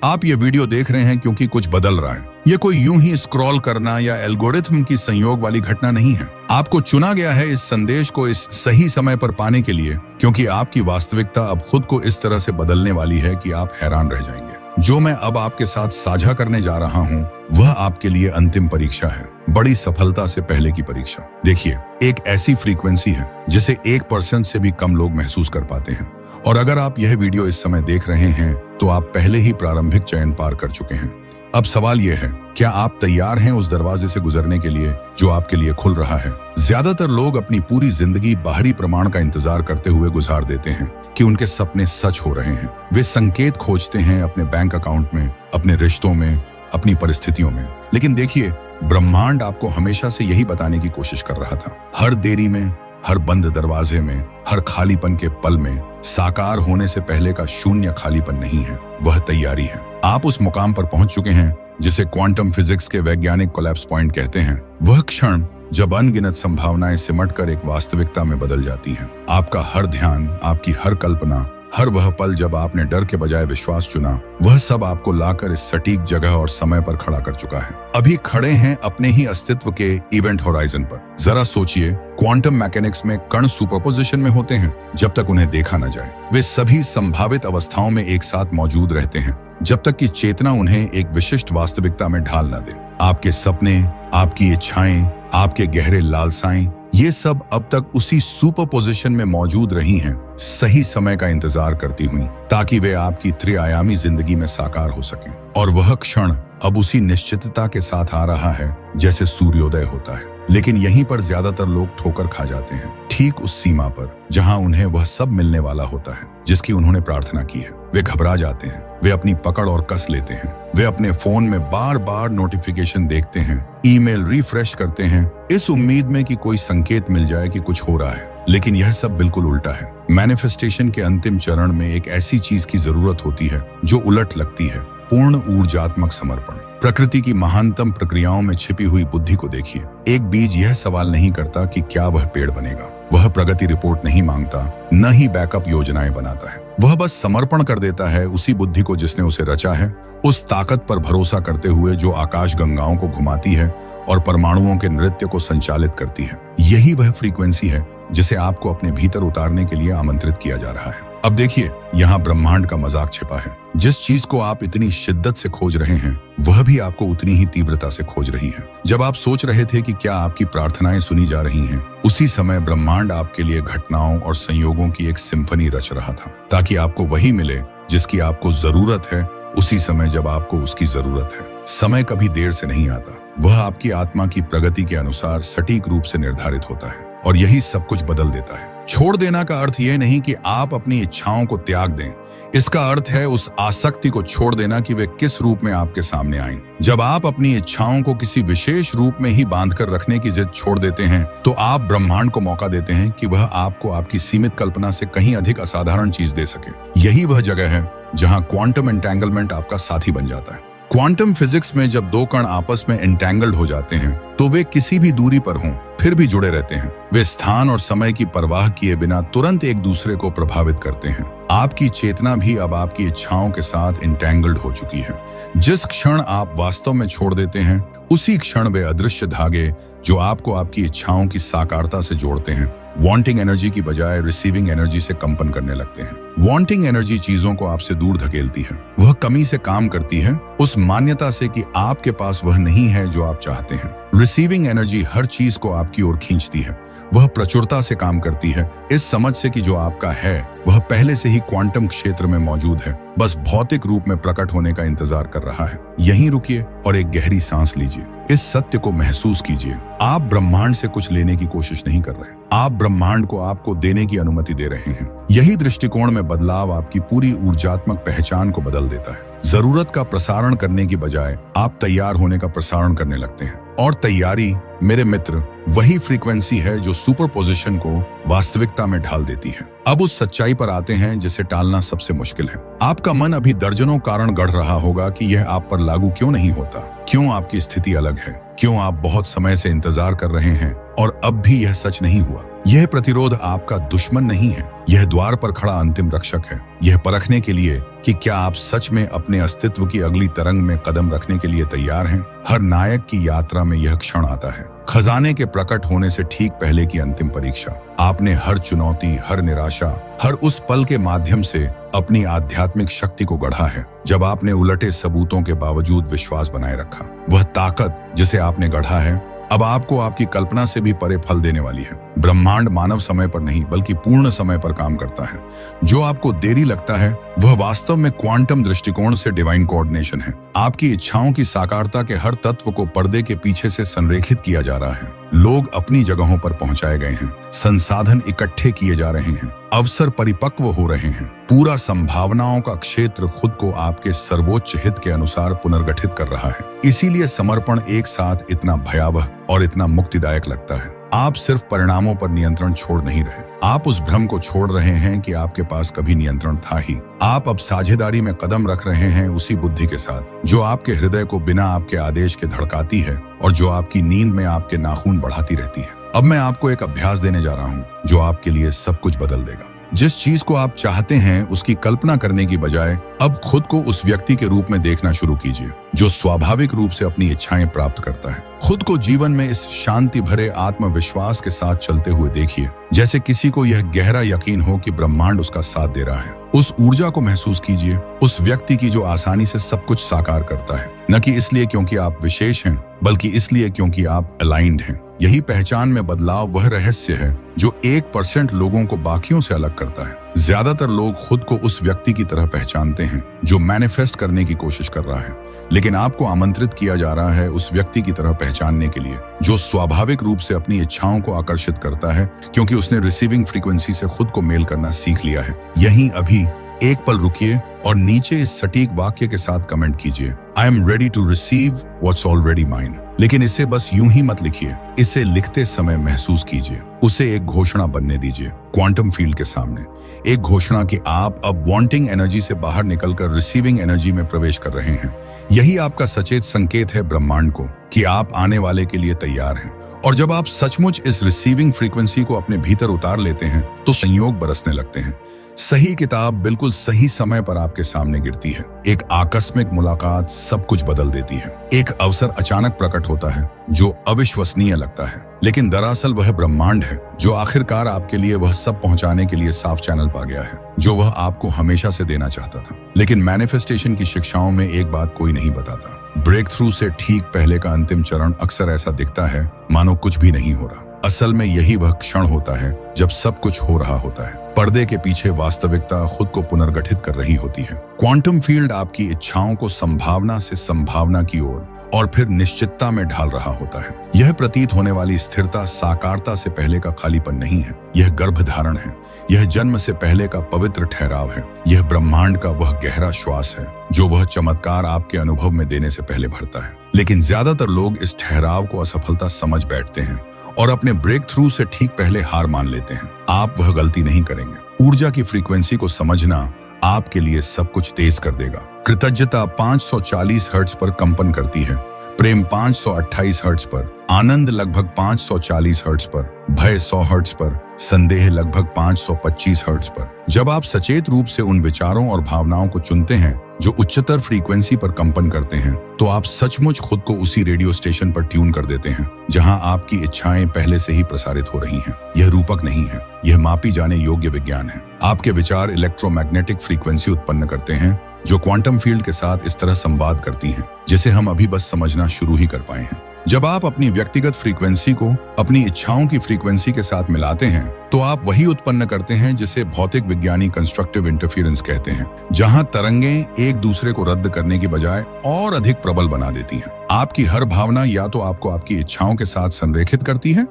आप ये वीडियो देख रहे हैं क्योंकि कुछ बदल रहा है। ये कोई यूं ही स्क्रॉल करना या एल्गोरिथम की संयोग वाली घटना नहीं है। आपको चुना गया है इस संदेश को इस सही समय पर पाने के लिए, क्योंकि आपकी वास्तविकता अब खुद को इस तरह से बदलने वाली है कि आप हैरान रह जाएंगे। जो मैं अब आपके साथ साझा करने जा रहा हूँ वह आपके लिए अंतिम परीक्षा है, बड़ी सफलता से पहले की परीक्षा। देखिए, एक ऐसी फ्रीक्वेंसी है जिसे 1% से भी कम लोग महसूस कर पाते हैं। और अगर आप यह वीडियो इस समय देख रहे हैं तो आप पहले ही प्रारंभिक चयन पार कर चुके हैं। अब सवाल यह है, क्या आप तैयार हैं उस दरवाजे से गुजरने के लिए जो आपके लिए खुल रहा है? ज्यादातर लोग अपनी पूरी जिंदगी बाहरी प्रमाण का इंतजार करते हुए गुजार देते हैं कि उनके सपने सच हो रहे हैं। वे संकेत खोजते हैं अपने बैंक अकाउंट में, अपने रिश्तों में, अपनी परिस्थितियों में। लेकिन देखिए, ब्रह्मांड आपको हमेशा से यही बताने की कोशिश कर रहा था। हर देरी में, हर बंद दरवाजे में, हर खालीपन के पल में साकार होने से पहले का शून्य खालीपन नहीं है, वह तैयारी है। आप उस मुकाम पर पहुंच चुके हैं जिसे क्वांटम फिजिक्स के वैज्ञानिक कोलैप्स पॉइंट कहते हैं। वह क्षण जब अनगिनत संभावनाएं सिमटकर एक वास्तविकता में बदल जाती हैं। आपका हर ध्यान, आपकी हर कल्पना, हर वह पल जब आपने डर के बजाय विश्वास चुना, वह सब आपको लाकर इस सटीक जगह और समय पर खड़ा कर चुका है। अभी खड़े हैं अपने ही अस्तित्व के इवेंट होराइजन पर। जरा सोचिए, क्वांटम मैकेनिक्स में कण सुपरपोजिशन में होते हैं जब तक उन्हें देखा न जाए। वे सभी संभावित अवस्थाओं में एक साथ मौजूद रहते हैं जब तक कि चेतना उन्हें एक विशिष्ट वास्तविकता में ढाल न दे। आपके सपने, आपकी इच्छाएं, आपके गहरे लालसाएं, ये सब अब तक उसी सुपरपोजिशन में मौजूद रही हैं, सही समय का इंतजार करती हुई, ताकि वे आपकी त्रिआयामी जिंदगी में साकार हो सकें। और वह क्षण अब उसी निश्चितता के साथ आ रहा है जैसे सूर्योदय होता है। लेकिन यहीं पर ज्यादातर लोग ठोकर खा जाते हैं, ठीक उस सीमा पर जहां उन्हें वह सब मिलने वाला होता है जिसकी उन्होंने प्रार्थना की है। वे घबरा जाते हैं, वे अपनी पकड़ और कस लेते हैं, वे अपने फोन में बार बार नोटिफिकेशन देखते हैं, ईमेल रिफ्रेश करते हैं, इस उम्मीद में कि कोई संकेत मिल जाए कि कुछ हो रहा है। लेकिन यह सब बिल्कुल उल्टा है। मैनिफेस्टेशन के अंतिम चरण में एक ऐसी चीज की जरूरत होती है जो उलट लगती है, पूर्ण ऊर्जात्मक समर्पण। प्रकृति की महानतम प्रक्रियाओं में छिपी हुई बुद्धि को देखिए। एक बीज यह सवाल नहीं करता कि क्या वह पेड़ बनेगा, वह प्रगति रिपोर्ट नहीं मांगता, न ही बैकअप योजनाएं बनाता है। वह बस समर्पण कर देता है उसी बुद्धि को जिसने उसे रचा है, उस ताकत पर भरोसा करते हुए जो आकाश गंगाओं को घुमाती है और परमाणुओं के नृत्य को संचालित करती है। यही वह फ्रीक्वेंसी है जिसे आपको अपने भीतर उतारने के लिए आमंत्रित किया जा रहा है। अब देखिए, यहाँ ब्रह्मांड का मजाक छिपा है। जिस चीज को आप इतनी शिद्दत से खोज रहे हैं वह भी आपको उतनी ही तीव्रता से खोज रही है। जब आप सोच रहे थे कि क्या आपकी प्रार्थनाएं सुनी जा रही हैं, उसी समय ब्रह्मांड आपके लिए घटनाओं और संयोगों की एक सिम्फनी रच रहा था, ताकि आपको वही मिले जिसकी आपको जरूरत है, उसी समय जब आपको उसकी जरूरत है। समय कभी देर से नहीं आता, वह आपकी आत्मा की प्रगति के अनुसार सटीक रूप से निर्धारित होता है, और यही सब कुछ बदल देता है। छोड़ देना का अर्थ यह नहीं कि आप अपनी इच्छाओं को त्याग दें, इसका अर्थ है उस आसक्ति को छोड़ देना कि वे किस रूप में आपके सामने आएं। जब आप अपनी इच्छाओं को किसी विशेष रूप में ही बांधकर रखने की जिद छोड़ देते हैं तो आप ब्रह्मांड को मौका देते हैं कि वह आपको आपकी सीमित कल्पना से कहीं अधिक असाधारण चीज दे सके। यही वह जगह है जहां क्वांटम एंटेंगलमेंट आपका साथी बन जाता है। क्वांटम फिजिक्स में जब दो कण आपस में एंटेंगल्ड हो जाते हैं तो वे किसी भी दूरी पर हों फिर भी जुड़े रहते हैं। वे स्थान और समय की परवाह किए बिना तुरंत एक दूसरे को प्रभावित करते हैं। आपकी चेतना भी अब आपकी इच्छाओं के साथ एंटेंगल्ड हो चुकी है। जिस क्षण आप वास्तव में छोड़ देते हैं, उसी क्षण वे अदृश्य धागे जो आपको आपकी इच्छाओं की साकारता से जोड़ते हैं, वांटिंग एनर्जी की बजाय रिसीविंग एनर्जी से कंपन करने लगते हैं। वांटिंग एनर्जी चीजों को आपसे दूर धकेलती है, वह कमी से काम करती है, उस मान्यता से कि आपके पास वह नहीं है जो आप चाहते हैं। रिसीविंग एनर्जी हर चीज को आपकी ओर खींचती है, वह प्रचुरता से काम करती है, इस समझ से कि जो आपका है वह पहले से ही क्वांटम क्षेत्र में मौजूद है, बस भौतिक रूप में प्रकट होने का इंतजार कर रहा है। यहीं रुकिए और एक गहरी सांस लीजिए। इस सत्य को महसूस कीजिए। आप ब्रह्मांड से कुछ लेने की कोशिश नहीं कर रहे, आप ब्रह्मांड को आपको देने की अनुमति दे रहे हैं। यही दृष्टिकोण में बदलाव आपकी पूरी ऊर्जात्मक पहचान को बदल देता है। जरूरत का प्रसारण करने की बजाय आप तैयार होने का प्रसारण करने लगते हैं। और तैयारी, मेरे मित्र, वही फ्रीक्वेंसी है जो सुपरपोजिशन को वास्तविकता में ढाल देती है। अब उस सच्चाई पर आते हैं जिसे टालना सबसे मुश्किल है। आपका मन अभी दर्जनों कारण गढ़ रहा होगा कि यह आप पर लागू क्यों नहीं होता, क्यों आपकी स्थिति अलग है, क्यों आप बहुत समय से इंतजार कर रहे हैं और अब भी यह सच नहीं हुआ। यह प्रतिरोध आपका दुश्मन नहीं है, यह द्वार पर खड़ा अंतिम रक्षक है। यह परखने के लिए कि क्या आप सच में अपने अस्तित्व की अगली तरंग में कदम रखने के लिए तैयार हैं। हर नायक की यात्रा में यह क्षण आता है, खजाने के प्रकट होने से ठीक पहले की अंतिम परीक्षा। आपने हर चुनौती, हर निराशा, हर उस पल के माध्यम से अपनी आध्यात्मिक शक्ति को गढ़ा है, जब आपने उलटे सबूतों के बावजूद विश्वास बनाए रखा। वह ताकत जिसे आपने गढ़ा है अब आपको आपकी कल्पना से भी परे फल देने वाली है। ब्रह्मांड मानव समय पर नहीं बल्कि पूर्ण समय पर काम करता है। जो आपको देरी लगता है वह वास्तव में क्वांटम दृष्टिकोण से डिवाइन कोऑर्डिनेशन है। आपकी इच्छाओं की साकारता के हर तत्व को पर्दे के पीछे से संरेखित किया जा रहा है। लोग अपनी जगहों पर पहुंचाए गए हैं, संसाधन इकट्ठे किए जा रहे हैं, अवसर परिपक्व हो रहे हैं। पूरा संभावनाओं का क्षेत्र खुद को आपके सर्वोच्च हित के अनुसार पुनर्गठित कर रहा है। इसीलिए समर्पण एक साथ इतना भयावह और इतना मुक्तिदायक लगता है। आप सिर्फ परिणामों पर नियंत्रण छोड़ नहीं रहे, आप उस भ्रम को छोड़ रहे हैं कि आपके पास कभी नियंत्रण था ही। आप अब साझेदारी में कदम रख रहे हैं उसी बुद्धि के साथ जो आपके हृदय को बिना आपके आदेश के धड़काती है और जो आपकी नींद में आपके नाखून बढ़ाती रहती है। अब मैं आपको एक अभ्यास देने जा रहा हूँ जो आपके लिए सब कुछ बदल देगा। जिस चीज को आप चाहते हैं उसकी कल्पना करने की बजाय अब खुद को उस व्यक्ति के रूप में देखना शुरू कीजिए जो स्वाभाविक रूप से अपनी इच्छाएं प्राप्त करता है। खुद को जीवन में इस शांति भरे आत्मविश्वास के साथ चलते हुए देखिए जैसे किसी को यह गहरा यकीन हो कि ब्रह्मांड उसका साथ दे रहा है। उस ऊर्जा को महसूस कीजिए, उस व्यक्ति की जो आसानी से सब कुछ साकार करता है, न कि इसलिए क्योंकि आप विशेष हैं बल्कि इसलिए क्योंकि आप अलाइंड हैं। यही पहचान में बदलाव वह रहस्य है जो 1% लोगों को बाकियों से अलग करता है। ज्यादातर लोग खुद को उस व्यक्ति की तरह पहचानते हैं जो मैनिफेस्ट करने की कोशिश कर रहा है, लेकिन आपको आमंत्रित किया जा रहा है उस व्यक्ति की तरह पहचानने के लिए जो स्वाभाविक रूप से अपनी इच्छाओं को आकर्षित करता है क्योंकि उसने रिसीविंग फ्रीक्वेंसी से खुद को मेल करना सीख लिया है। यहीं अभी एक पल रुकिए और नीचे इस सटीक वाक्य के साथ कमेंट कीजिए, I am ready to receive what's already mine. लेकिन इसे बस यूं ही मत लिखिए, इसे लिखते समय महसूस कीजिए, उसे एक घोषणा बनने दीजिए क्वांटम फील्ड के सामने। एक घोषणा कि आप अब वांटिंग एनर्जी से बाहर निकलकर रिसीविंग एनर्जी में प्रवेश कर रहे हैं। यही आपका सचेत संकेत है ब्रह्मांड को कि आप आने वाले के लिए तैयार हैं। और जब आप सचमुच इस रिसीविंग फ्रीक्वेंसी को अपने भीतर उतार लेते हैं तो संयोग बरसने लगते हैं। सही किताब बिल्कुल सही समय पर आपके सामने गिरती है। एक आकस्मिक मुलाकात सब कुछ बदल देती है। एक अवसर अचानक प्रकट होता है जो अविश्वसनीय लगता है, लेकिन दरअसल वह ब्रह्मांड है जो आखिरकार आपके लिए वह सब पहुंचाने के लिए साफ चैनल पा गया है जो वह आपको हमेशा से देना चाहता था। लेकिन मैनिफेस्टेशन की शिक्षाओं में एक बात कोई नहीं बताता, ब्रेक थ्रू से ठीक पहले का अंतिम चरण अक्सर ऐसा दिखता है मानो कुछ भी नहीं हो रहा। असल में यही वह क्षण होता है जब सब कुछ हो रहा होता है। पर्दे के पीछे वास्तविकता खुद को पुनर्गठित कर रही होती है। क्वांटम फील्ड आपकी इच्छाओं को संभावना से संभावना की ओर और फिर निश्चितता में ढाल रहा होता है। यह प्रतीत होने वाली स्थिरता साकारता से पहले का खालीपन नहीं है, यह गर्भधारण है। यह जन्म से पहले का पवित्र ठहराव है। यह ब्रह्मांड का वह गहरा श्वास है जो वह चमत्कार आपके अनुभव में देने से पहले भरता है। लेकिन ज्यादातर लोग इस ठहराव को असफलता समझ बैठते हैं और अपने ब्रेक थ्रू से ठीक पहले हार मान लेते हैं। आप वह गलती नहीं करेंगे। ऊर्जा की फ्रीक्वेंसी को समझना आपके लिए सब कुछ तेज कर देगा। कृतज्ञता 540 हर्ट्ज पर कंपन करती है, प्रेम 528 हर्ट्ज पर, आनंद लगभग 540 हर्ट्ज पर, भय 100 हर्ट्ज पर, संदेह लगभग 525 हर्ट्ज पर। जब आप सचेत रूप से उन विचारों और भावनाओं को चुनते हैं जो उच्चतर फ्रीक्वेंसी पर कंपन करते हैं तो आप सचमुच खुद को उसी रेडियो स्टेशन पर ट्यून कर देते हैं जहां आपकी इच्छाएं पहले से ही प्रसारित हो रही हैं। यह रूपक नहीं है, यह मापी जाने योग्य विज्ञान है। आपके विचार इलेक्ट्रोमैग्नेटिक फ्रीक्वेंसी उत्पन्न करते हैं जो क्वांटम फील्ड के साथ इस तरह संवाद करती हैं जिसे हम अभी बस समझना शुरू ही कर पाए हैं। जब आप अपनी व्यक्तिगत फ्रीक्वेंसी को अपनी इच्छाओं की फ्रीक्वेंसी के साथ मिलाते हैं तो आप वही उत्पन्न करते हैं जिसे भौतिक विज्ञानी कंस्ट्रक्टिव इंटरफेरेंस कहते हैं, जहां तरंगें एक दूसरे को रद्द करने की बजाय और अधिक प्रबल बना देती हैं। आपकी हर भावना या तो आपको आपकी इच्छाओं के साथ संरेखित करती है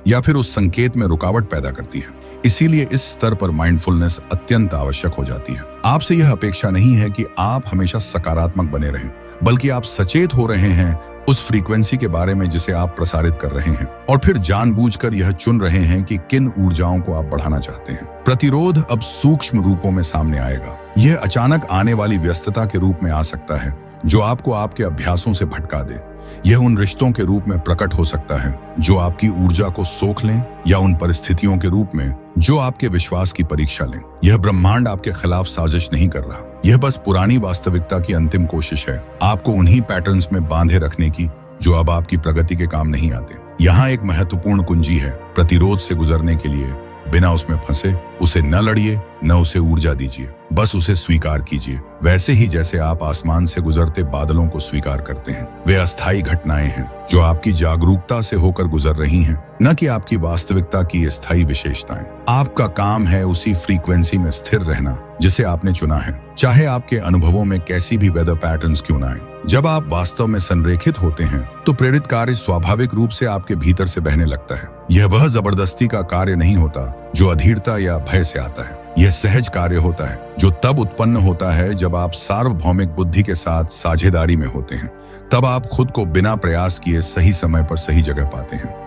या फिर उस संकेत में रुकावट पैदा करती है। इसीलिए इस स्तर पर माइंडफुलनेस अत्यंत आवश्यक हो जाती है। आपसे यह अपेक्षा नहीं है कि आप हमेशा सकारात्मक बने रहें, बल्कि आप सचेत हो रहे हैं उस फ्रीक्वेंसी के बारे में जिसे आप प्रसारित कर रहे हैं और फिर जानबूझकर यह चुन रहे हैं कि किन ऊर्जाओं को आप बढ़ाना चाहते हैं। प्रतिरोध अब सूक्ष्म रूपों में सामने आएगा। यह अचानक आने वाली व्यस्तता के रूप में आ सकता है, जो आपको आपके अभ्यासों से भटका दे। यह उन रिश्तों के रूप में प्रकट हो सकता है जो आपकी ऊर्जा को सोख लें, या उन परिस्थितियों के रूप में जो आपके विश्वास की परीक्षा लें। यह ब्रह्मांड आपके खिलाफ साजिश नहीं कर रहा, यह बस पुरानी वास्तविकता की अंतिम कोशिश है आपको उन्हीं पैटर्न्स में बांधे रखने की जो अब आपकी प्रगति के काम नहीं आते। यहाँ एक महत्वपूर्ण कुंजी है, प्रतिरोध से गुजरने के लिए बिना उसमें फंसे उसे न लड़िए, न उसे ऊर्जा दीजिए, बस उसे स्वीकार कीजिए। वैसे ही जैसे आप आसमान से गुजरते बादलों को स्वीकार करते हैं। वे अस्थायी घटनाएं हैं जो आपकी जागरूकता से होकर गुजर रही हैं, न कि आपकी वास्तविकता की स्थायी विशेषताएं। आपका काम है उसी फ्रीक्वेंसी में स्थिर रहना जिसे आपने चुना है, चाहे आपके अनुभवों में कैसी भी वेदर पैटर्न्स क्यों न आए। जब आप वास्तव में संरेखित होते हैं तो प्रेरित कार्य स्वाभाविक रूप से आपके भीतर से बहने लगता है। यह वह जबरदस्ती का कार्य नहीं होता जो अधीरता या भय से आता है। यह सहज कार्य होता है जो तब उत्पन्न होता है जब आप सार्वभौमिक बुद्धि के साथ साझेदारी में होते हैं। तब आप खुद को बिना प्रयास किए सही समय पर सही जगह पाते हैं।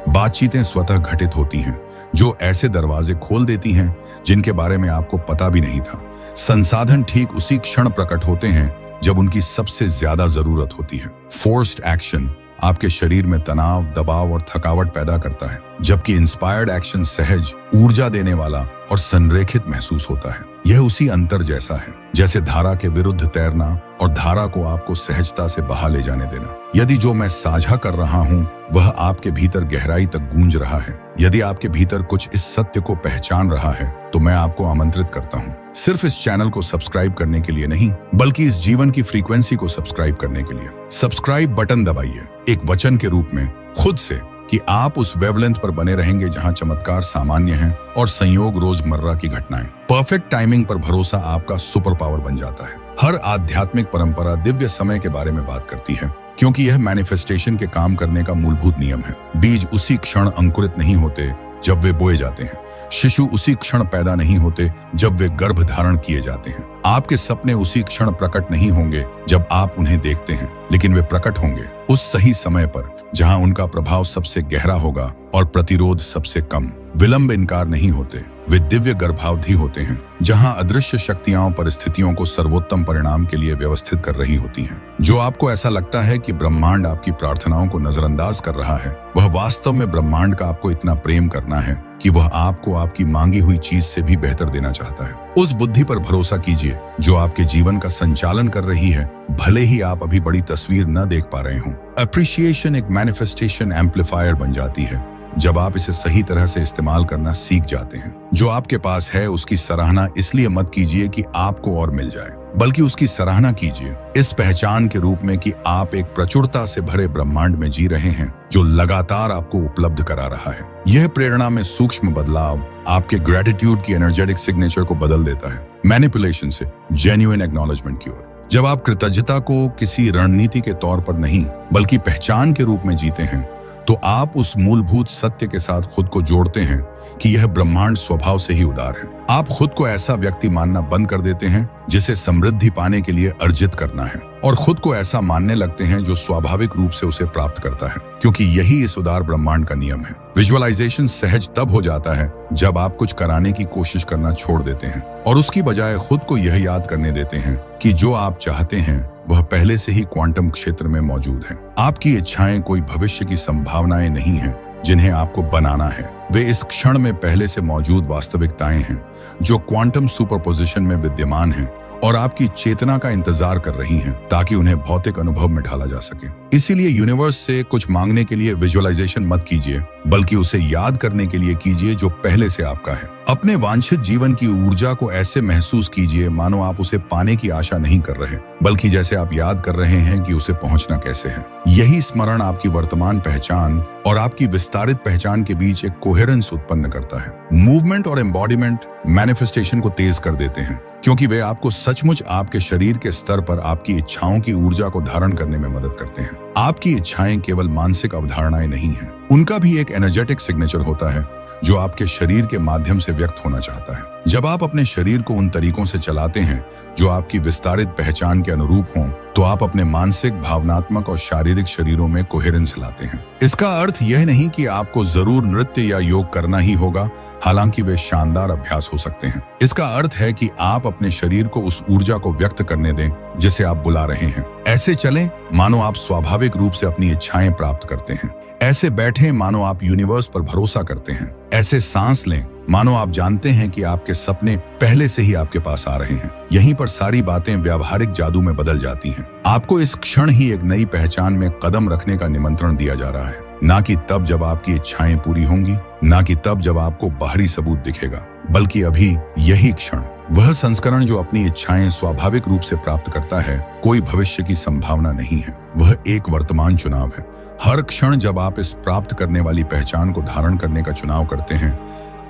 बातचीतें स्वतः घटित होती हैं जो ऐसे दरवाजे खोल देती हैं जिनके बारे में आपको पता भी नहीं था। संसाधन ठीक उसी क्षण प्रकट होते हैं जब उनकी सबसे ज्यादा जरूरत होती है। फोर्स्ड एक्शन आपके शरीर में तनाव, दबाव और थकावट पैदा करता है, जबकि इंस्पायर्ड एक्शन सहज, ऊर्जा देने वाला और संरेखित महसूस होता है। यह उसी अंतर जैसा है जैसे धारा के विरुद्ध तैरना और धारा को आपको सहजता से बहा ले जाने देना। यदि जो मैं साझा कर रहा हूं वह आपके भीतर गहराई तक गूंज रहा है, यदि आपके भीतर कुछ इस सत्य को पहचान रहा है, तो मैं आपको आमंत्रित करता हूं सिर्फ इस चैनल को सब्सक्राइब करने के लिए नहीं, बल्कि इस जीवन की फ्रीक्वेंसी को सब्सक्राइब करने के लिए। सब्सक्राइब बटन दबाइए, एक वचन के रूप में खुद से कि आप उस वेवलेंथ पर बने रहेंगे जहां चमत्कार सामान्य हैं और संयोग रोजमर्रा की घटनाएं। परफेक्ट टाइमिंग पर भरोसा आपका सुपर पावर बन जाता है। हर आध्यात्मिक परंपरा दिव्य समय के बारे में बात करती है, क्योंकि यह मैनिफेस्टेशन के काम करने का मूलभूत नियम है। बीज उसी क्षण अंकुरित नहीं होते जब वे बोए जाते हैं। शिशु उसी क्षण पैदा नहीं होते जब वे गर्भ धारण किए जाते हैं। आपके सपने उसी क्षण प्रकट नहीं होंगे जब आप उन्हें देखते हैं, लेकिन वे प्रकट होंगे उस सही समय पर जहां उनका प्रभाव सबसे गहरा होगा और प्रतिरोध सबसे कम। विलंब इनकार नहीं होते, वे दिव्य गर्भावधि होते हैं जहां अदृश्य शक्तियां परिस्थितियों को सर्वोत्तम परिणाम के लिए व्यवस्थित कर रही होती हैं। जो आपको ऐसा लगता है कि ब्रह्मांड आपकी प्रार्थनाओं को नजरअंदाज कर रहा है, वह वास्तव में ब्रह्मांड का आपको इतना प्रेम करना है कि वह आपको आपकी मांगी हुई चीज से भी बेहतर देना चाहता है। उस बुद्धि पर भरोसा कीजिए जो आपके जीवन का संचालन कर रही है, भले ही आप अभी बड़ी तस्वीर न देख पा रहे हों। अप्रिशिएशन एक मैनिफेस्टेशन एम्पलीफायर बन जाती है जब आप इसे सही तरह से इस्तेमाल करना सीख जाते हैं। जो आपके पास है उसकी सराहना इसलिए मत कीजिए कि आपको और मिल जाए, बल्कि उसकी सराहना कीजिए इस पहचान के रूप में कि आप एक प्रचुरता से भरे ब्रह्मांड में जी रहे हैं जो लगातार आपको उपलब्ध करा रहा है। यह प्रेरणा में सूक्ष्म बदलाव आपके ग्रेटिट्यूड की एनर्जेटिक सिग्नेचर को बदल देता है, मैनिपुलेशन से जेन्युइन एक्नॉलेजमेंट की ओर। जब आप कृतज्ञता को किसी रणनीति के तौर पर नहीं बल्कि पहचान के रूप में जीते हैं, तो आप उस मूलभूत सत्य के साथ खुद को जोड़ते हैं कि यह ब्रह्मांड स्वभाव से ही उदार है। आप खुद को ऐसा व्यक्ति मानना बंद कर देते हैं जिसे समृद्धि पाने के लिए अर्जित करना है, और खुद को ऐसा मानने लगते हैं जो स्वाभाविक रूप से उसे प्राप्त करता है, क्योंकि यही इस उदार ब्रह्मांड का नियम है। विजुअलाइजेशन सहज तब हो जाता है जब आप कुछ कराने की कोशिश करना छोड़ देते हैं और उसकी बजाय खुद को यह याद करने देते हैं कि जो आप चाहते हैं वह पहले से ही क्वांटम क्षेत्र में मौजूद है। आपकी इच्छाएं कोई भविष्य की संभावनाएं नहीं हैं जिन्हें आपको बनाना है, वे इस क्षण में पहले से मौजूद वास्तविकताएं हैं जो क्वांटम सुपरपोजिशन में विद्यमान हैं और आपकी चेतना का इंतजार कर रही हैं ताकि उन्हें भौतिक अनुभव में ढाला जा सके। इसीलिए यूनिवर्स से कुछ मांगने के लिए विजुअलाइजेशन मत कीजिए, बल्कि उसे याद करने के लिए कीजिए जो पहले से आपका है। अपने वांछित जीवन की ऊर्जा को ऐसे महसूस कीजिए मानो आप उसे पाने की आशा नहीं कर रहे, बल्कि जैसे आप याद कर रहे हैं कि उसे पहुंचना कैसे है। यही स्मरण आपकी वर्तमान पहचान और आपकी विस्तारित पहचान के बीच एक कोहेरेंस उत्पन्न करता है। मूवमेंट और एम्बॉडीमेंट मैनिफेस्टेशन को तेज कर देते हैं, क्योंकि वे आपको सचमुच आपके शरीर के स्तर पर आपकी इच्छाओं की ऊर्जा को धारण करने में मदद करते हैं। आपकी इच्छाएं केवल मानसिक अवधारणाएं नहीं हैं, उनका भी एक एनर्जेटिक सिग्नेचर होता है जो आपके शरीर के माध्यम से व्यक्त होना चाहता है। जब आप अपने शरीर को उन तरीकों से चलाते हैं जो आपकी विस्तारित पहचान के अनुरूप हों, तो आप अपने मानसिक, भावनात्मक और शारीरिक शरीरों में कोहेरेंस लाते हैं। इसका अर्थ यह नहीं कि आपको जरूर नृत्य या योग करना ही होगा, हालांकि वे शानदार अभ्यास हो सकते हैं। इसका अर्थ है कि आप अपने शरीर को उस ऊर्जा को व्यक्त करने दें जिसे आप बुला रहे हैं। ऐसे चलें मानो आप स्वाभाविक रूप से अपनी इच्छाएं प्राप्त करते हैं। ऐसे बैठें मानो आप यूनिवर्स पर भरोसा करते हैं। ऐसे सांस लें मानो आप जानते हैं कि आपके सपने पहले से ही आपके पास आ रहे हैं। यहीं पर सारी बातें व्यावहारिक जादू में बदल जाती हैं। आपको इस क्षण ही एक नई पहचान में कदम रखने का निमंत्रण दिया जा रहा है, ना कि तब जब आपकी इच्छाएं पूरी होंगी, ना कि तब जब आपको बाहरी सबूत दिखेगा, बल्कि अभी यही क्षण। वह संस्करण जो अपनी इच्छाएं स्वाभाविक रूप से प्राप्त करता है, कोई भविष्य की संभावना नहीं है, वह एक वर्तमान चुनाव है। हर क्षण जब आप इस प्राप्त करने वाली पहचान को धारण करने का चुनाव करते हैं,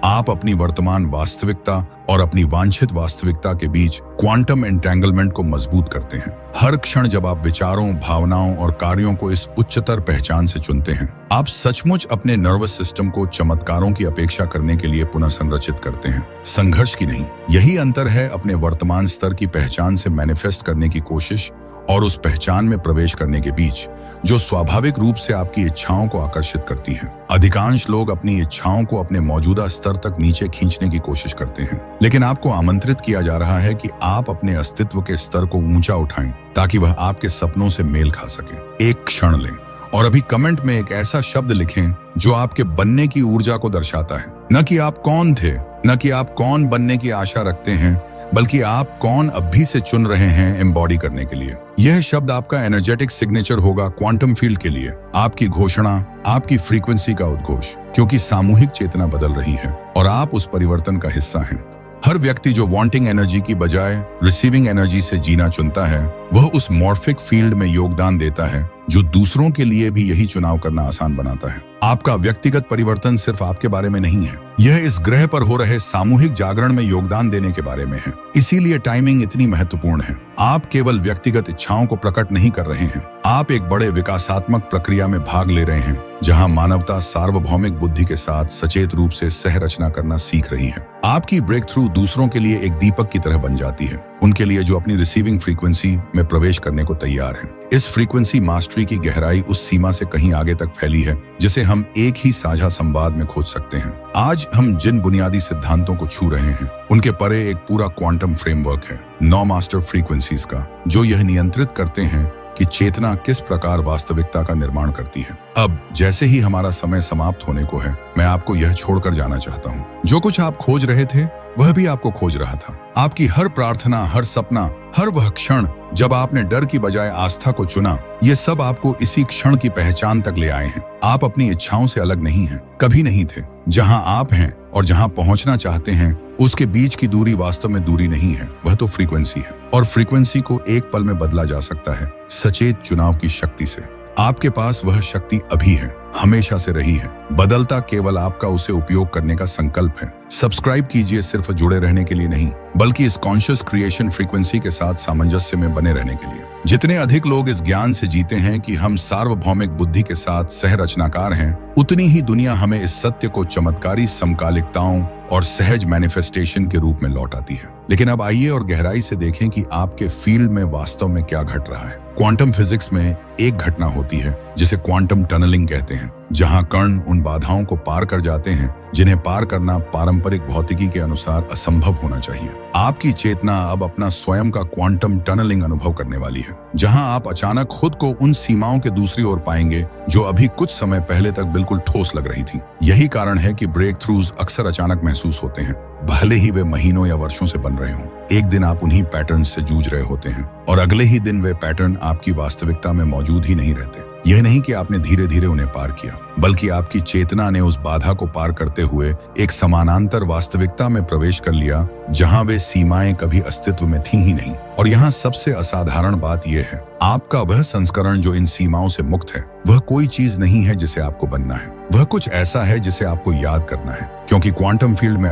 आप अपनी वर्तमान वास्तविकता और अपनी वांछित वास्तविकता के बीच क्वांटम एंटेंगलमेंट को मजबूत करते हैं। हर क्षण जब आप विचारों, भावनाओं और कार्यों को इस उच्चतर पहचान से चुनते हैं, आप सचमुच अपने नर्वस सिस्टम को चमत्कारों की अपेक्षा करने के लिए पुनः संरचित करते हैं, संघर्ष की नहीं। यही अंतर है अपने वर्तमान स्तर की पहचान से मैनिफेस्ट करने की कोशिश और उस पहचान में प्रवेश करने के बीच, जो स्वाभाविक रूप से आपकी इच्छाओं को आकर्षित करती है। अधिकांश लोग अपनी इच्छाओं को अपने मौजूदा स्तर तक नीचे खींचने की कोशिश करते हैं, लेकिन आपको आमंत्रित किया जा रहा है कि आप अपने अस्तित्व के स्तर को ऊंचा उठाएं ताकि वह आपके सपनों से मेल खा सके। एक क्षण लें और अभी कमेंट में एक ऐसा शब्द लिखें जो आपके बनने की ऊर्जा को दर्शाता है। न कि आप कौन थे, न कि आप कौन बनने की आशा रखते हैं, बल्कि आप कौन अभी से चुन रहे हैं एम्बॉडी करने के लिए। यह शब्द आपका एनर्जेटिक सिग्नेचर होगा क्वांटम फील्ड के लिए, आपकी घोषणा, आपकी फ्रीक्वेंसी का उद्घोष, क्योंकि सामूहिक चेतना बदल रही है और आप उस परिवर्तन का हिस्सा हैं। हर व्यक्ति जो वांटिंग एनर्जी की बजाय रिसीविंग एनर्जी से जीना चुनता है, वह उस मॉर्फिक फील्ड में योगदान देता है जो दूसरों के लिए भी यही चुनाव करना आसान बनाता है। आपका व्यक्तिगत परिवर्तन सिर्फ आपके बारे में नहीं है, यह इस ग्रह पर हो रहे सामूहिक जागरण में योगदान देने के बारे में है। इसीलिए टाइमिंग इतनी महत्वपूर्ण है। आप केवल व्यक्तिगत इच्छाओं को प्रकट नहीं कर रहे हैं, आप एक बड़े विकासात्मक प्रक्रिया में भाग ले रहे हैं, जहां मानवता सार्वभौमिक बुद्धि के साथ सचेत रूप से सह रचना करना सीख रही है। आपकी ब्रेक थ्रू दूसरों के लिए एक दीपक की तरह बन जाती है, उनके लिए जो अपनी रिसीविंग फ्रीक्वेंसी में प्रवेश करने को तैयार हैं। इस फ्रीक्वेंसी मास्टरी की गहराई उस सीमा से कहीं आगे तक फैली है जिसे हम एक ही साझा संवाद में खोज सकते हैं। आज हम जिन बुनियादी सिद्धांतों को छू रहे हैं, उनके परे एक पूरा क्वांटम फ्रेमवर्क है 9 मास्टर फ्रीक्वेंसीज का, जो यह नियंत्रित करते हैं कि चेतना किस प्रकार वास्तविकता का निर्माण करती है। अब जैसे ही हमारा समय समाप्त होने को है, मैं आपको यह छोड़कर जाना चाहता हूँ। जो कुछ आप खोज रहे थे, वह भी आपको खोज रहा था। आपकी हर प्रार्थना, हर सपना, हर वह क्षण जब आपने डर की बजाय आस्था को चुना, ये सब आपको इसी क्षण की पहचान तक ले आए हैं। आप अपनी इच्छाओं से अलग नहीं हैं, कभी नहीं थे। जहां आप हैं और जहां पहुंचना चाहते हैं, उसके बीच की दूरी वास्तव में दूरी नहीं है, वह तो फ्रीक्वेंसी है। और फ्रीक्वेंसी को एक पल में बदला जा सकता है सचेत चुनाव की शक्ति से। आपके पास वह शक्ति अभी है, हमेशा से रही है। बदलता केवल आपका उसे उपयोग करने का संकल्प है। सब्सक्राइब कीजिए सिर्फ जुड़े रहने के लिए नहीं, बल्कि इस कॉन्शियस क्रिएशन फ्रीक्वेंसी के साथ सामंजस्य में बने रहने के लिए। जितने अधिक लोग इस ज्ञान से जीते हैं कि हम सार्वभौमिक बुद्धि के साथ सह रचनाकार हैं, उतनी ही दुनिया हमें इस सत्य को चमत्कारी समकालिकताओं और सहज मैनिफेस्टेशन के रूप में लौट आती है। लेकिन अब आइए और गहराई से देखें कि आपके फील्ड में वास्तव में क्या घट रहा है। क्वांटम फिजिक्स में एक घटना होती है जिसे क्वांटम टनलिंग कहते हैं, जहां कण उन बाधाओं को पार कर जाते हैं जिन्हें पार करना पारंपरिक भौतिकी के अनुसार असंभव होना चाहिए। आपकी चेतना अब अपना स्वयं का क्वांटम टनलिंग अनुभव करने वाली है, जहां आप अचानक खुद को उन सीमाओं के दूसरी ओर पाएंगे जो अभी कुछ समय पहले तक बिल्कुल ठोस लग रही थी। यही कारण है कि ब्रेक थ्रूज अक्सर अचानक महसूस होते हैं, भले ही वे महीनों या वर्षों से बन रहे हों। एक दिन आप उन्हीं पैटर्न से जूझ रहे होते हैं और अगले ही दिन वे पैटर्न आपकी वास्तविकता में मौजूद ही नहीं रहते। यह नहीं कि आपने धीरे धीरे उन्हें पार किया, बल्कि आपकी चेतना ने उस बाधा को पार करते हुए एक समानांतर वास्तविकता में प्रवेश कर लिया, जहां वे सीमाएं कभी अस्तित्व में थी ही नहीं। और यहाँ सबसे असाधारण बात यह है, आपका वह संस्करण जो इन सीमाओं से मुक्त है, वह कोई चीज नहीं है जिसे आपको बनना है, वह कुछ ऐसा है जिसे आपको याद करना है। क्योंकि क्वांटम फील्ड में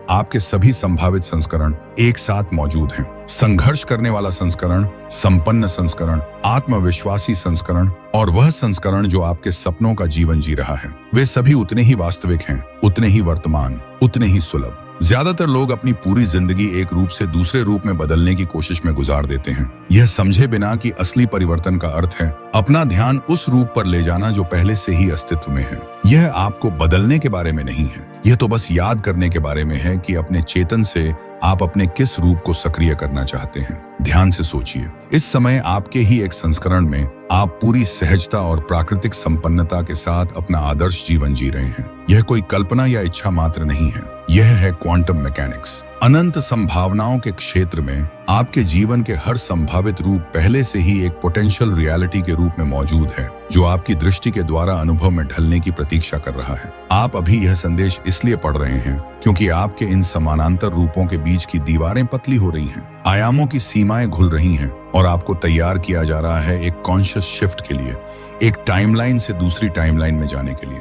आपके सभी संभावित संस्करण एक साथ मौजूद हैं। संघर्ष करने वाला संस्करण, संपन्न संस्करण, आत्मविश्वासी संस्करण और वह संस्करण जो आपके सपनों का जीवन जी रहा है, वे सभी उतने ही वास्तविक हैं, उतने ही वर्तमान, उतने ही सुलभ। ज्यादातर लोग अपनी पूरी जिंदगी एक रूप से दूसरे रूप में बदलने की कोशिश में गुजार देते हैं, यह समझे बिना कि असली परिवर्तन का अर्थ है अपना ध्यान उस रूप पर ले जाना जो पहले से ही अस्तित्व में है। यह आपको बदलने के बारे में नहीं है, यह तो बस याद करने के बारे में है कि अपने चेतन से आप अपने किस रूप को सक्रिय करना चाहते हैं। ध्यान से सोचिए, इस समय आपके ही एक संस्करण में आप पूरी सहजता और प्राकृतिक संपन्नता के साथ अपना आदर्श जीवन जी रहे हैं। यह कोई कल्पना या इच्छा मात्र नहीं है, यह है क्वांटम मैकेनिक्स। अनंत संभावनाओं के क्षेत्र में आपके जीवन के हर संभावित रूप पहले से ही एक पोटेंशियल रियलिटी के रूप में मौजूद है, जो आपकी दृष्टि के द्वारा अनुभव में ढलने की प्रतीक्षा कर रहा है। आप अभी यह संदेश इसलिए पढ़ रहे हैं क्योंकि आपके इन समानांतर रूपों के बीच की दीवारें पतली हो रही हैं, आयामों की सीमाएं घुल रही हैं और आपको तैयार किया जा रहा है एक कॉन्शियस शिफ्ट के लिए, एक टाइमलाइन से दूसरी टाइमलाइन में जाने के लिए।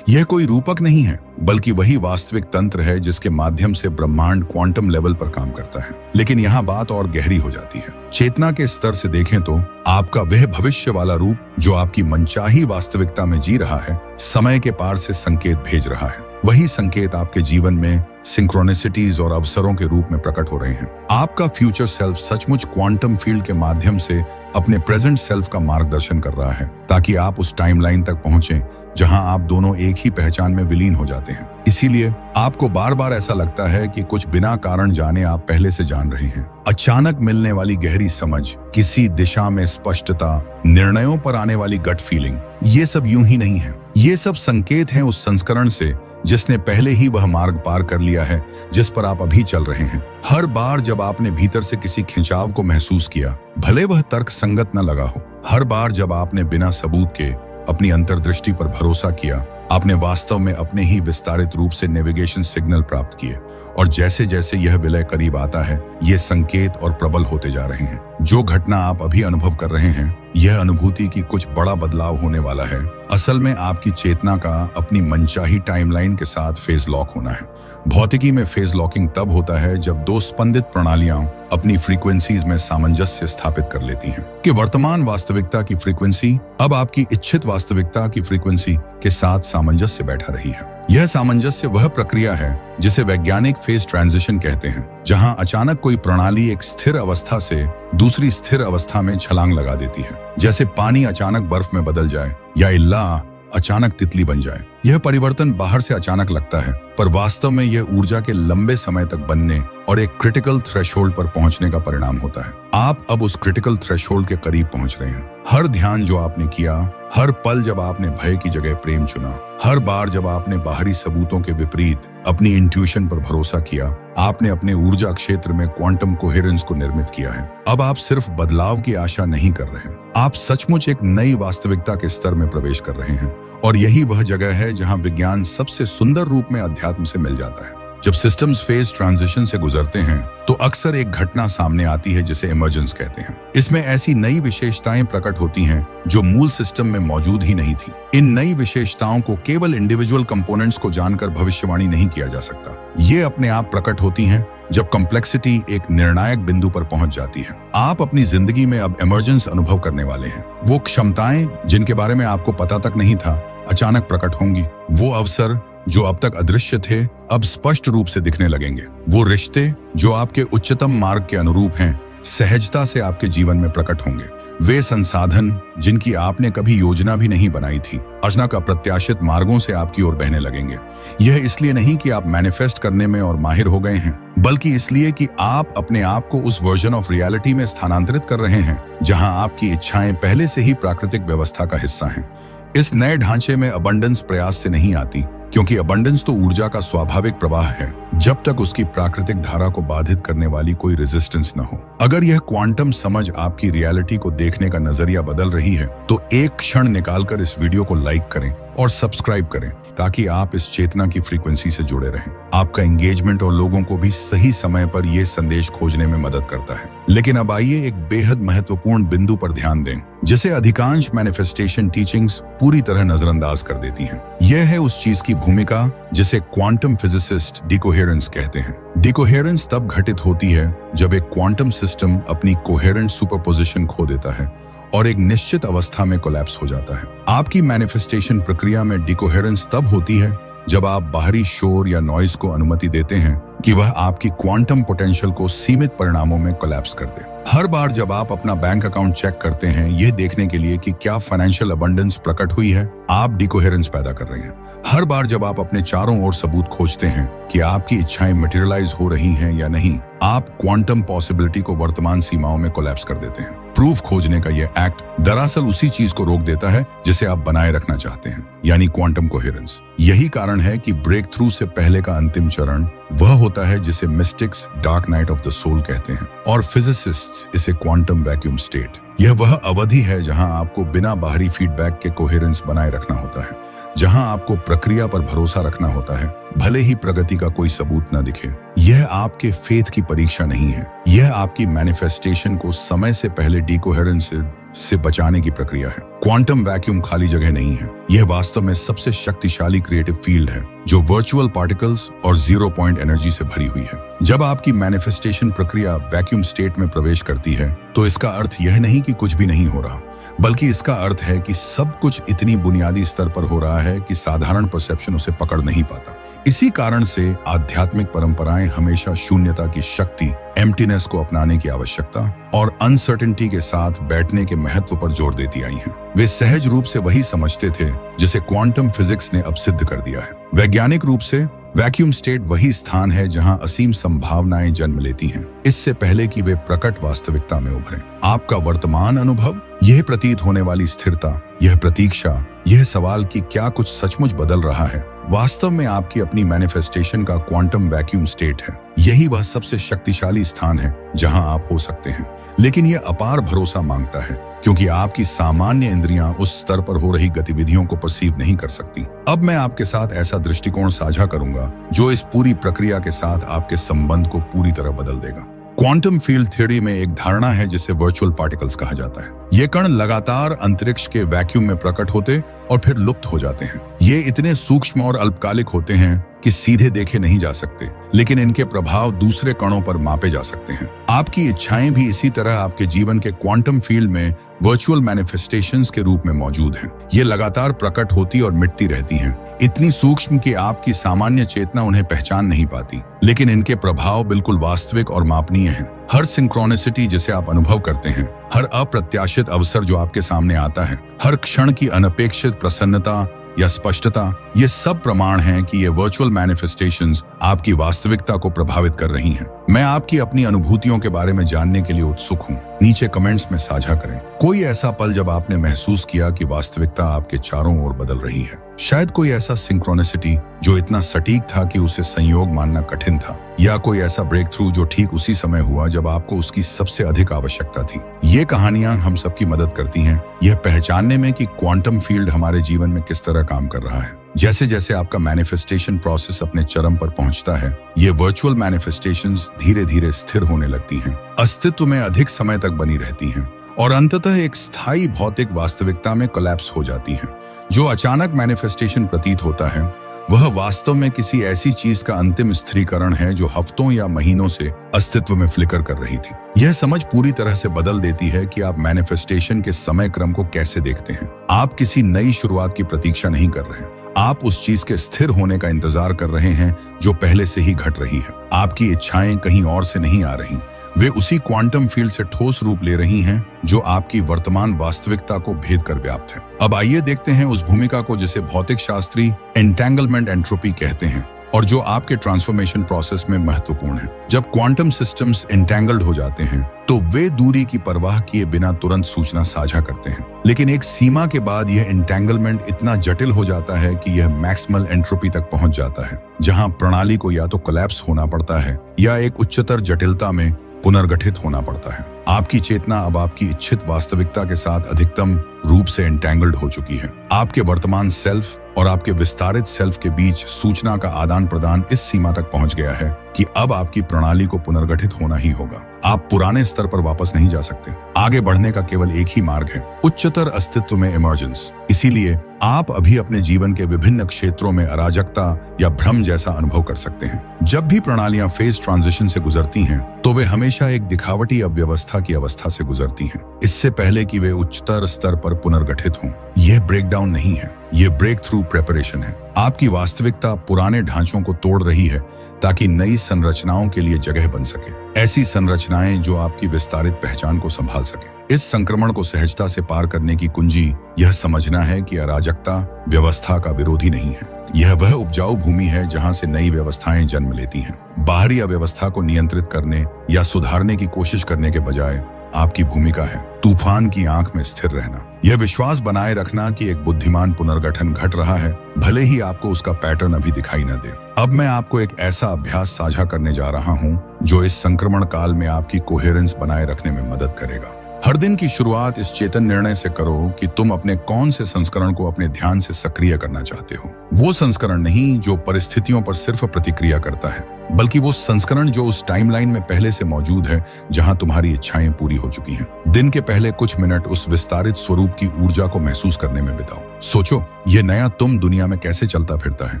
यह कोई रूपक नहीं है, बल्कि वही वास्तविक तंत्र है जिसके माध्यम से ब्रह्मांड क्वांटम लेवल पर काम करता है। लेकिन यहाँ बात और गहरी हो जाती है। चेतना के स्तर से देखें तो आपका वह भविष्य वाला रूप जो आपकी मनचाही वास्तविकता में जी रहा है, समय के पार से संकेत भेज रहा है। वही संकेत आपके जीवन में सिंक्रोनिसिटीज और अवसरों के रूप में प्रकट हो रहे हैं। आपका फ्यूचर सेल्फ सचमुच क्वांटम फील्ड के माध्यम से अपने प्रेजेंट सेल्फ का मार्गदर्शन कर रहा है, ताकि आप उस टाइमलाइन तक पहुंचें जहां आप दोनों एक ही पहचान में विलीन हो जाते हैं। इसीलिए आपको बार बार ऐसा लगता है कि कुछ बिना कारण जाने आप पहले से जान रहे हैं। अचानक मिलने वाली गहरी समझ, किसी दिशा में स्पष्टता, निर्णयों पर आने वाली गट फीलिंग, ये सब यूं ही नहीं है। ये सब संकेत हैं उस संस्करण से जिसने पहले ही वह मार्ग पार कर लिया है जिस पर आप अभी चल रहे हैं। हर बार जब आपने भीतर से किसी खिंचाव को महसूस किया, भले वह तर्क संगत न लगा हो, हर बार जब आपने बिना सबूत के अपनी अंतर्दृष्टि पर भरोसा किया, आपने वास्तव में अपने ही विस्तारित रूप से नेविगेशन सिग्नल प्राप्त किए। और जैसे जैसे यह विलय करीब आता है, ये संकेत और प्रबल होते जा रहे हैं। जो घटना आप अभी अनुभव कर रहे हैं, यह अनुभूति की कुछ बड़ा बदलाव होने वाला है। असल में आपकी चेतना का अपनी मनचाही टाइमलाइन के साथ फेज लॉक होना है। भौतिकी में फेज लॉकिंग तब होता है जब दो स्पंदित प्रणालियां अपनी फ्रीक्वेंसीज में सामंजस्य स्थापित कर लेती हैं कि वर्तमान वास्तविकता की फ्रीक्वेंसी अब आपकी इच्छित वास्तविकता की फ्रीक्वेंसी के साथ सामंजस्य बैठा रही है। यह सामंजस्य वह प्रक्रिया है जिसे वैज्ञानिक फेज ट्रांजिशन कहते हैं, जहां अचानक कोई प्रणाली एक स्थिर अवस्था से दूसरी स्थिर अवस्था में छलांग लगा देती है। जैसे पानी अचानक बर्फ में बदल जाए या इल्ला अचानक तितली बन जाए। यह परिवर्तन बाहर से अचानक लगता है, पर वास्तव में यह ऊर्जा के लंबे समय तक बनने और एक क्रिटिकल थ्रेशोल्ड पर पहुंचने का परिणाम होता है। आप अब उस क्रिटिकल थ्रेशोल्ड के करीब पहुंच रहे हैं। हर ध्यान जो आपने किया, हर पल जब आपने भय की जगह प्रेम चुना, हर बार जब आपने बाहरी सबूतों के विपरीत अपनी इंट्यूशन पर भरोसा किया, आपने अपने ऊर्जा क्षेत्र में क्वांटम कोहेरेंस को निर्मित किया है। अब आप सिर्फ बदलाव की आशा नहीं कर रहे, आप सचमुच एक नई वास्तविकता के स्तर में प्रवेश कर रहे हैं। और यही वह जगह है जहां विज्ञान सबसे सुंदर रूप में अध्यात्म से मिल जाता है। जब सिस्टम्स फेज ट्रांजिशन से गुजरते हैं तो अक्सर एक घटना सामने आती है जिसे इमर्जेंस कहते हैं। इसमें ऐसी नई विशेषताएं प्रकट होती हैं जो मूल सिस्टम में मौजूद ही नहीं थी। इन नई विशेषताओं को केवल इंडिविजुअल कंपोनेंट्स को जानकर भविष्यवाणी नहीं किया जा सकता। ये अपने आप प्रकट होती हैं जब कॉम्प्लेक्सिटी एक निर्णायक बिंदु पर पहुंच जाती है। आप अपनी जिंदगी में अब इमर्जेंस अनुभव करने वाले हैं। वो क्षमताएं जिनके बारे में आपको पता तक नहीं था, अचानक प्रकट होंगी। वो अवसर जो अब तक अदृश्य थे, अब स्पष्ट रूप से दिखने लगेंगे। वो रिश्ते जो आपके उच्चतम मार्ग के अनुरूप हैं, सहजता से आपके जीवन में प्रकट होंगे। वे संसाधन जिनकी आपने कभी योजना भी नहीं बनाई थी, अचानक अप्रत्याशित मार्गों से आपकी ओर बहने लगेंगे। यह इसलिए नहीं कि आप मैनिफेस्ट करने में और माहिर हो गए हैं, बल्कि इसलिए कि आप अपने आप को उस वर्जन ऑफ रियलिटी में स्थानांतरित कर रहे हैं जहां आपकी इच्छाएं पहले से ही प्राकृतिक व्यवस्था का हिस्सा हैं। इस नए ढांचे में अबंडेंस प्रयास से नहीं आती, क्योंकि अबंडेंस तो ऊर्जा का स्वाभाविक प्रवाह है जब तक उसकी प्राकृतिक धारा को बाधित करने वाली कोई रेजिस्टेंस न हो। अगर यह क्वांटम समझ आपकी रियलिटी को देखने का नजरिया बदल रही है तो एक क्षण निकालकर इस वीडियो को लाइक करें और सब्सक्राइब करें, ताकि आप इस चेतना की फ्रीक्वेंसी से जुड़े रहें। आपका एंगेजमेंट और लोगों को भी सही समय पर यह संदेश खोजने में मदद करता है। लेकिन अब आइए एक बेहद महत्वपूर्ण बिंदु पर ध्यान दें, जिसे अधिकांश मैनिफेस्टेशन टीचिंग्स पूरी तरह नजरअंदाज कर देती हैं। यह है उस चीज की भूमिका जिसे क्वांटम फिजिसिस्ट डिकोहेरेंस कहते हैं। डिकोहेरेंस तब घटित होती है जब एक क्वांटम सिस्टम अपनी कोहेरेंट सुपरपोजिशन खो देता है और एक निश्चित अवस्था में कोलैप्स हो जाता है। आपकी मैनिफेस्टेशन प्रक्रिया में डिकोहेरेंस तब होती है जब आप बाहरी शोर या नॉइज को अनुमति देते हैं कि वह आपकी क्वांटम पोटेंशियल को सीमित परिणामों में कोलैप्स कर दे। हर बार जब आप अपना बैंक अकाउंट चेक करते हैं यह देखने के लिए कि क्या फाइनेंशियल अबंडेंस प्रकट हुई है, आप डिकोहेरेंस पैदा कर रहे हैं। हर बार जब आप अपने चारों ओर सबूत खोजते हैं कि आपकी इच्छाएं मटेरियलाइज हो रही हैं या नहीं, आप क्वांटम पॉसिबिलिटी को वर्तमान सीमाओं में कोलैप्स कर देते हैं। प्रूफ खोजने का यह एक्ट दरअसल उसी चीज को रोक देता है जिसे आप बनाए रखना चाहते हैं, यानी क्वांटम कोहेरेंस। यही कारण है कि ब्रेक थ्रू से पहले का अंतिम चरण वह होता है जिसे mystics dark night of the soul कहते हैं और फिजिसिस्ट्स इसे क्वांटम वैक्यूम स्टेट। यह वह अवधि है जहां आपको बिना बाहरी फीडबैक के कोहेरेंस बनाए रखना होता है, जहां आपको प्रक्रिया पर भरोसा रखना होता है भले ही प्रगति का कोई सबूत न दिखे। यह आपके फेथ की परीक्षा नहीं है, यह आपकी मैनिफेस्टेशन को समय से पहले डिकोहेरेंस से बचाने की प्रक्रिया है। क्वांटम वैक्यूम खाली जगह नहीं है, यह वास्तव में सबसे शक्तिशाली क्रिएटिव फील्ड है जो वर्चुअल पार्टिकल्स और जीरो पॉइंट एनर्जी से भरी हुई है। जब आपकी मैनिफेस्टेशन प्रक्रिया वैक्यूम स्टेट में प्रवेश करती है तो इसका अर्थ यह नहीं कि कुछ भी नहीं हो रहा, बल्कि इसका अर्थ है कि सब कुछ इतनी बुनियादी स्तर पर हो रहा है कि साधारण परसेप्शन उसे पकड़ नहीं पाता। इसी कारण से आध्यात्मिक परंपराएं हमेशा शून्यता की शक्ति, एम्प्टीनेस को अपनाने की आवश्यकता और अनसर्टेनिटी के साथ बैठने के महत्व पर जोर देती आई हैं। वे सहज रूप से वही समझते थे जिसे क्वांटम फिजिक्स ने अब सिद्ध कर दिया है। वैज्ञानिक रूप से वैक्यूम स्टेट वही स्थान है जहां असीम संभावनाएं जन्म लेती हैं, इससे पहले कि वे प्रकट वास्तविकता में उभरें। आपका वर्तमान अनुभव, यह प्रतीत होने वाली स्थिरता, यह प्रतीक्षा, यह सवाल कि क्या कुछ सचमुच बदल रहा है, वास्तव में आपकी अपनी मैनिफेस्टेशन का क्वांटम वैक्यूम स्टेट है। यही वह सबसे शक्तिशाली स्थान है जहां आप हो सकते हैं, लेकिन यह अपार भरोसा मांगता है क्योंकि आपकी सामान्य इंद्रियां उस स्तर पर हो रही गतिविधियों को परसीव नहीं कर सकती। अब मैं आपके साथ ऐसा दृष्टिकोण साझा करूंगा जो इस पूरी प्रक्रिया के साथ आपके संबंध को पूरी तरह बदल देगा। क्वांटम फील्ड थ्योरी में एक धारणा है जिसे वर्चुअल पार्टिकल्स कहा जाता है। ये कण लगातार अंतरिक्ष के वैक्यूम में प्रकट होते और फिर लुप्त हो जाते हैं। ये इतने सूक्ष्म और अल्पकालिक होते हैं कि सीधे देखे नहीं जा सकते, लेकिन इनके प्रभाव दूसरे कणों पर मापे जा सकते हैं। आपकी इच्छाएं भी इसी तरह आपके जीवन के क्वांटम फील्ड में वर्चुअल मैनिफेस्टेशंस के रूप में मौजूद हैं। ये लगातार प्रकट होती और मिटती रहती हैं, इतनी सूक्ष्म कि आपकी सामान्य चेतना उन्हें पहचान नहीं पाती, लेकिन इनके प्रभाव बिल्कुल वास्तविक और मापनीय हैं। हर सिंक्रोनिसिटी जिसे आप अनुभव करते हैं, हर अप्रत्याशित अवसर जो आपके सामने आता है, हर क्षण की अनपेक्षित प्रसन्नता या स्पष्टता, ये सब प्रमाण हैं कि ये वर्चुअल मैनिफेस्टेशंस आपकी वास्तविकता को प्रभावित कर रही हैं। मैं आपकी अपनी अनुभूतियों के बारे में जानने के लिए उत्सुक हूँ। नीचे कमेंट्स में साझा करें कोई ऐसा पल जब आपने महसूस किया कि वास्तविकता आपके चारों ओर बदल रही है। शायद कोई ऐसा सिंक्रोनिसिटी जो इतना सटीक था कि उसे संयोग मानना कठिन था, या कोई ऐसा ब्रेक थ्रू जो ठीक उसी समय हुआ जब आपको उसकी सबसे अधिक आवश्यकता थी। ये कहानियां हम सबकी मदद करती हैं यह पहचानने में कि क्वांटम फील्ड हमारे जीवन में किस तरह काम कर रहा है। जैसे जैसे आपका मैनिफेस्टेशन प्रोसेस अपने चरम पर पहुंचता है, ये वर्चुअल मैनिफेस्टेशंस धीरे धीरे स्थिर होने लगती हैं, अस्तित्व में अधिक समय तक बनी रहती हैं और अंततः एक स्थायी भौतिक वास्तविकता में कोलैप्स हो जाती हैं। जो अचानक मैनिफेस्टेशन प्रतीत होता है वह वास्तव में किसी ऐसी चीज का अंतिम स्थिरीकरण है जो हफ्तों या महीनों से अस्तित्व में फ्लिकर कर रही थी। यह समझ पूरी तरह से बदल देती है कि आप मैनिफेस्टेशन के समय क्रम को कैसे देखते हैं। आप किसी नई शुरुआत की प्रतीक्षा नहीं कर रहे हैं, आप उस चीज के स्थिर होने का इंतजार कर रहे हैं जो पहले से ही घट रही है। आपकी इच्छाएं कहीं और से नहीं आ रही, वे उसी क्वांटम फील्ड से ठोस रूप ले रही हैं जो आपकी वर्तमान वास्तविकता को भेद कर व्याप्त है। अब आइए देखते हैं उस भूमिका को जिसे भौतिक शास्त्री एंटेंगलमेंट एंट्रोपी कहते हैं और जो आपके ट्रांसफॉर्मेशन प्रोसेस में महत्वपूर्ण है। जब क्वांटम सिस्टम्स एंटेंगल्ड हो जाते हैं तो वे दूरी की परवाह किए बिना तुरंत सूचना साझा करते हैं, लेकिन एक सीमा के बाद यह एंटेंगलमेंट इतना जटिल हो जाता है कि यह मैक्सिमल एंट्रोपी तक पहुंच जाता है, जहां प्रणाली को या तो कोलैप्स होना पड़ता है या एक उच्चतर जटिलता में पुनर्गठित होना पड़ता है। आपकी चेतना अब आपकी इच्छित वास्तविकता के साथ अधिकतम रूप से एंटेंगल्ड हो चुकी है। आपके वर्तमान सेल्फ और आपके विस्तारित सेल्फ के बीच सूचना का आदान प्रदान इस सीमा तक पहुंच गया है कि अब आपकी प्रणाली को पुनर्गठित होना ही होगा। आप पुराने स्तर पर वापस नहीं जा सकते। आगे बढ़ने का केवल एक ही मार्ग है, उच्चतर अस्तित्व में इमर्जेंस। इसीलिए आप अभी अपने जीवन के विभिन्न क्षेत्रों में अराजकता या भ्रम जैसा अनुभव कर सकते हैं। जब भी प्रणालियां फेज ट्रांजिशन से गुजरती हैं, तो वे हमेशा एक दिखावटी अव्यवस्था की अवस्था से गुजरती हैं, इससे पहले कि वे उच्चतर स्तर पर पुनर्गठित हों। यह ब्रेकडाउन नहीं है, यह ब्रेक थ्रू प्रेपरेशन है। आपकी वास्तविकता पुराने ढांचों को तोड़ रही है ताकि नई संरचनाओं के लिए जगह बन सके, ऐसी संरचनाएं जो आपकी विस्तारित पहचान को संभाल सके। इस संक्रमण को सहजता से पार करने की कुंजी यह समझना है कि अराजकता व्यवस्था का विरोधी नहीं है। यह वह उपजाऊ भूमि है जहां से नई व्यवस्थाएं जन्म लेती हैं। बाहरी अव्यवस्था को नियंत्रित करने या सुधारने की कोशिश करने के बजाय आपकी भूमिका है तूफान की आंख में स्थिर रहना। यह विश्वास बनाए रखना कि एक बुद्धिमान पुनर्गठन घट रहा है, भले ही आपको उसका पैटर्न अभी दिखाई न दे। अब मैं आपको एक ऐसा अभ्यास साझा करने जा रहा हूं जो इस संक्रमण काल में आपकी कोहेरेंस बनाए रखने में मदद करेगा। हर दिन की शुरुआत इस चेतन निर्णय से करो कि तुम अपने कौन से संस्करण को अपने ध्यान से सक्रिय करना चाहते हो। वो संस्करण नहीं जो परिस्थितियों पर सिर्फ प्रतिक्रिया करता है, बल्कि वो संस्करण जो उस टाइमलाइन में पहले से मौजूद है जहां तुम्हारी इच्छाएं पूरी हो चुकी हैं। दिन के पहले कुछ मिनट उस विस्तारित स्वरूप की ऊर्जा को महसूस करने में बिताओ। सोचो, ये नया तुम दुनिया में कैसे चलता फिरता है,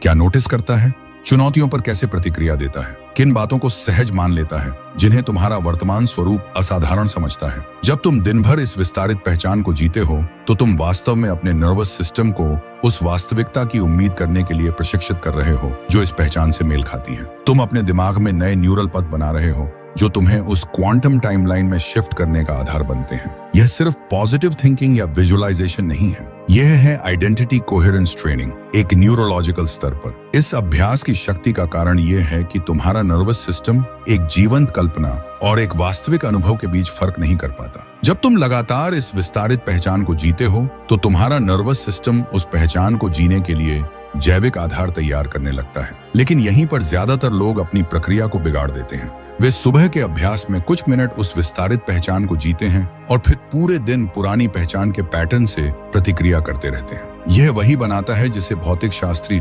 क्या नोटिस करता है, चुनौतियों पर कैसे प्रतिक्रिया देता है, किन बातों को सहज मान लेता है जिन्हें तुम्हारा वर्तमान स्वरूप असाधारण समझता है। जब तुम दिन भर इस विस्तारित पहचान को जीते हो तो तुम वास्तव में अपने नर्वस सिस्टम को उस वास्तविकता की उम्मीद करने के लिए प्रशिक्षित कर रहे हो जो इस पहचान से मेल खाती है। तुम अपने दिमाग में नए न्यूरल पथ बना रहे हो जो तुम्हें उस क्वांटम टाइमलाइन में शिफ्ट करने का आधार बनते हैं। यह सिर्फ पॉजिटिव थिंकिंग या विजुअलाइजेशन नहीं है, यह है आइडेंटिटी कोहेरेंस ट्रेनिंग एक न्यूरोलॉजिकल स्तर पर। इस अभ्यास की शक्ति का कारण यह है कि तुम्हारा नर्वस सिस्टम एक जीवंत कल्पना और एक वास्तविक अनुभव के बीच फर्क नहीं कर पाता। जब तुम लगातार इस विस्तारित पहचान को जीते हो तो तुम्हारा नर्वस सिस्टम उस पहचान को जीने के लिए जैविक आधार तैयार करने लगता है। लेकिन यहीं पर ज्यादातर लोग अपनी प्रक्रिया को बिगाड़ देते हैं। वे सुबह के अभ्यास में कुछ मिनट उस विस्तारित पहचान को जीते हैं और फिर पूरे दिन पुरानी पहचान के पैटर्न से प्रतिक्रिया करते रहते हैं। यह वही बनाता है जिसे भौतिक शास्त्री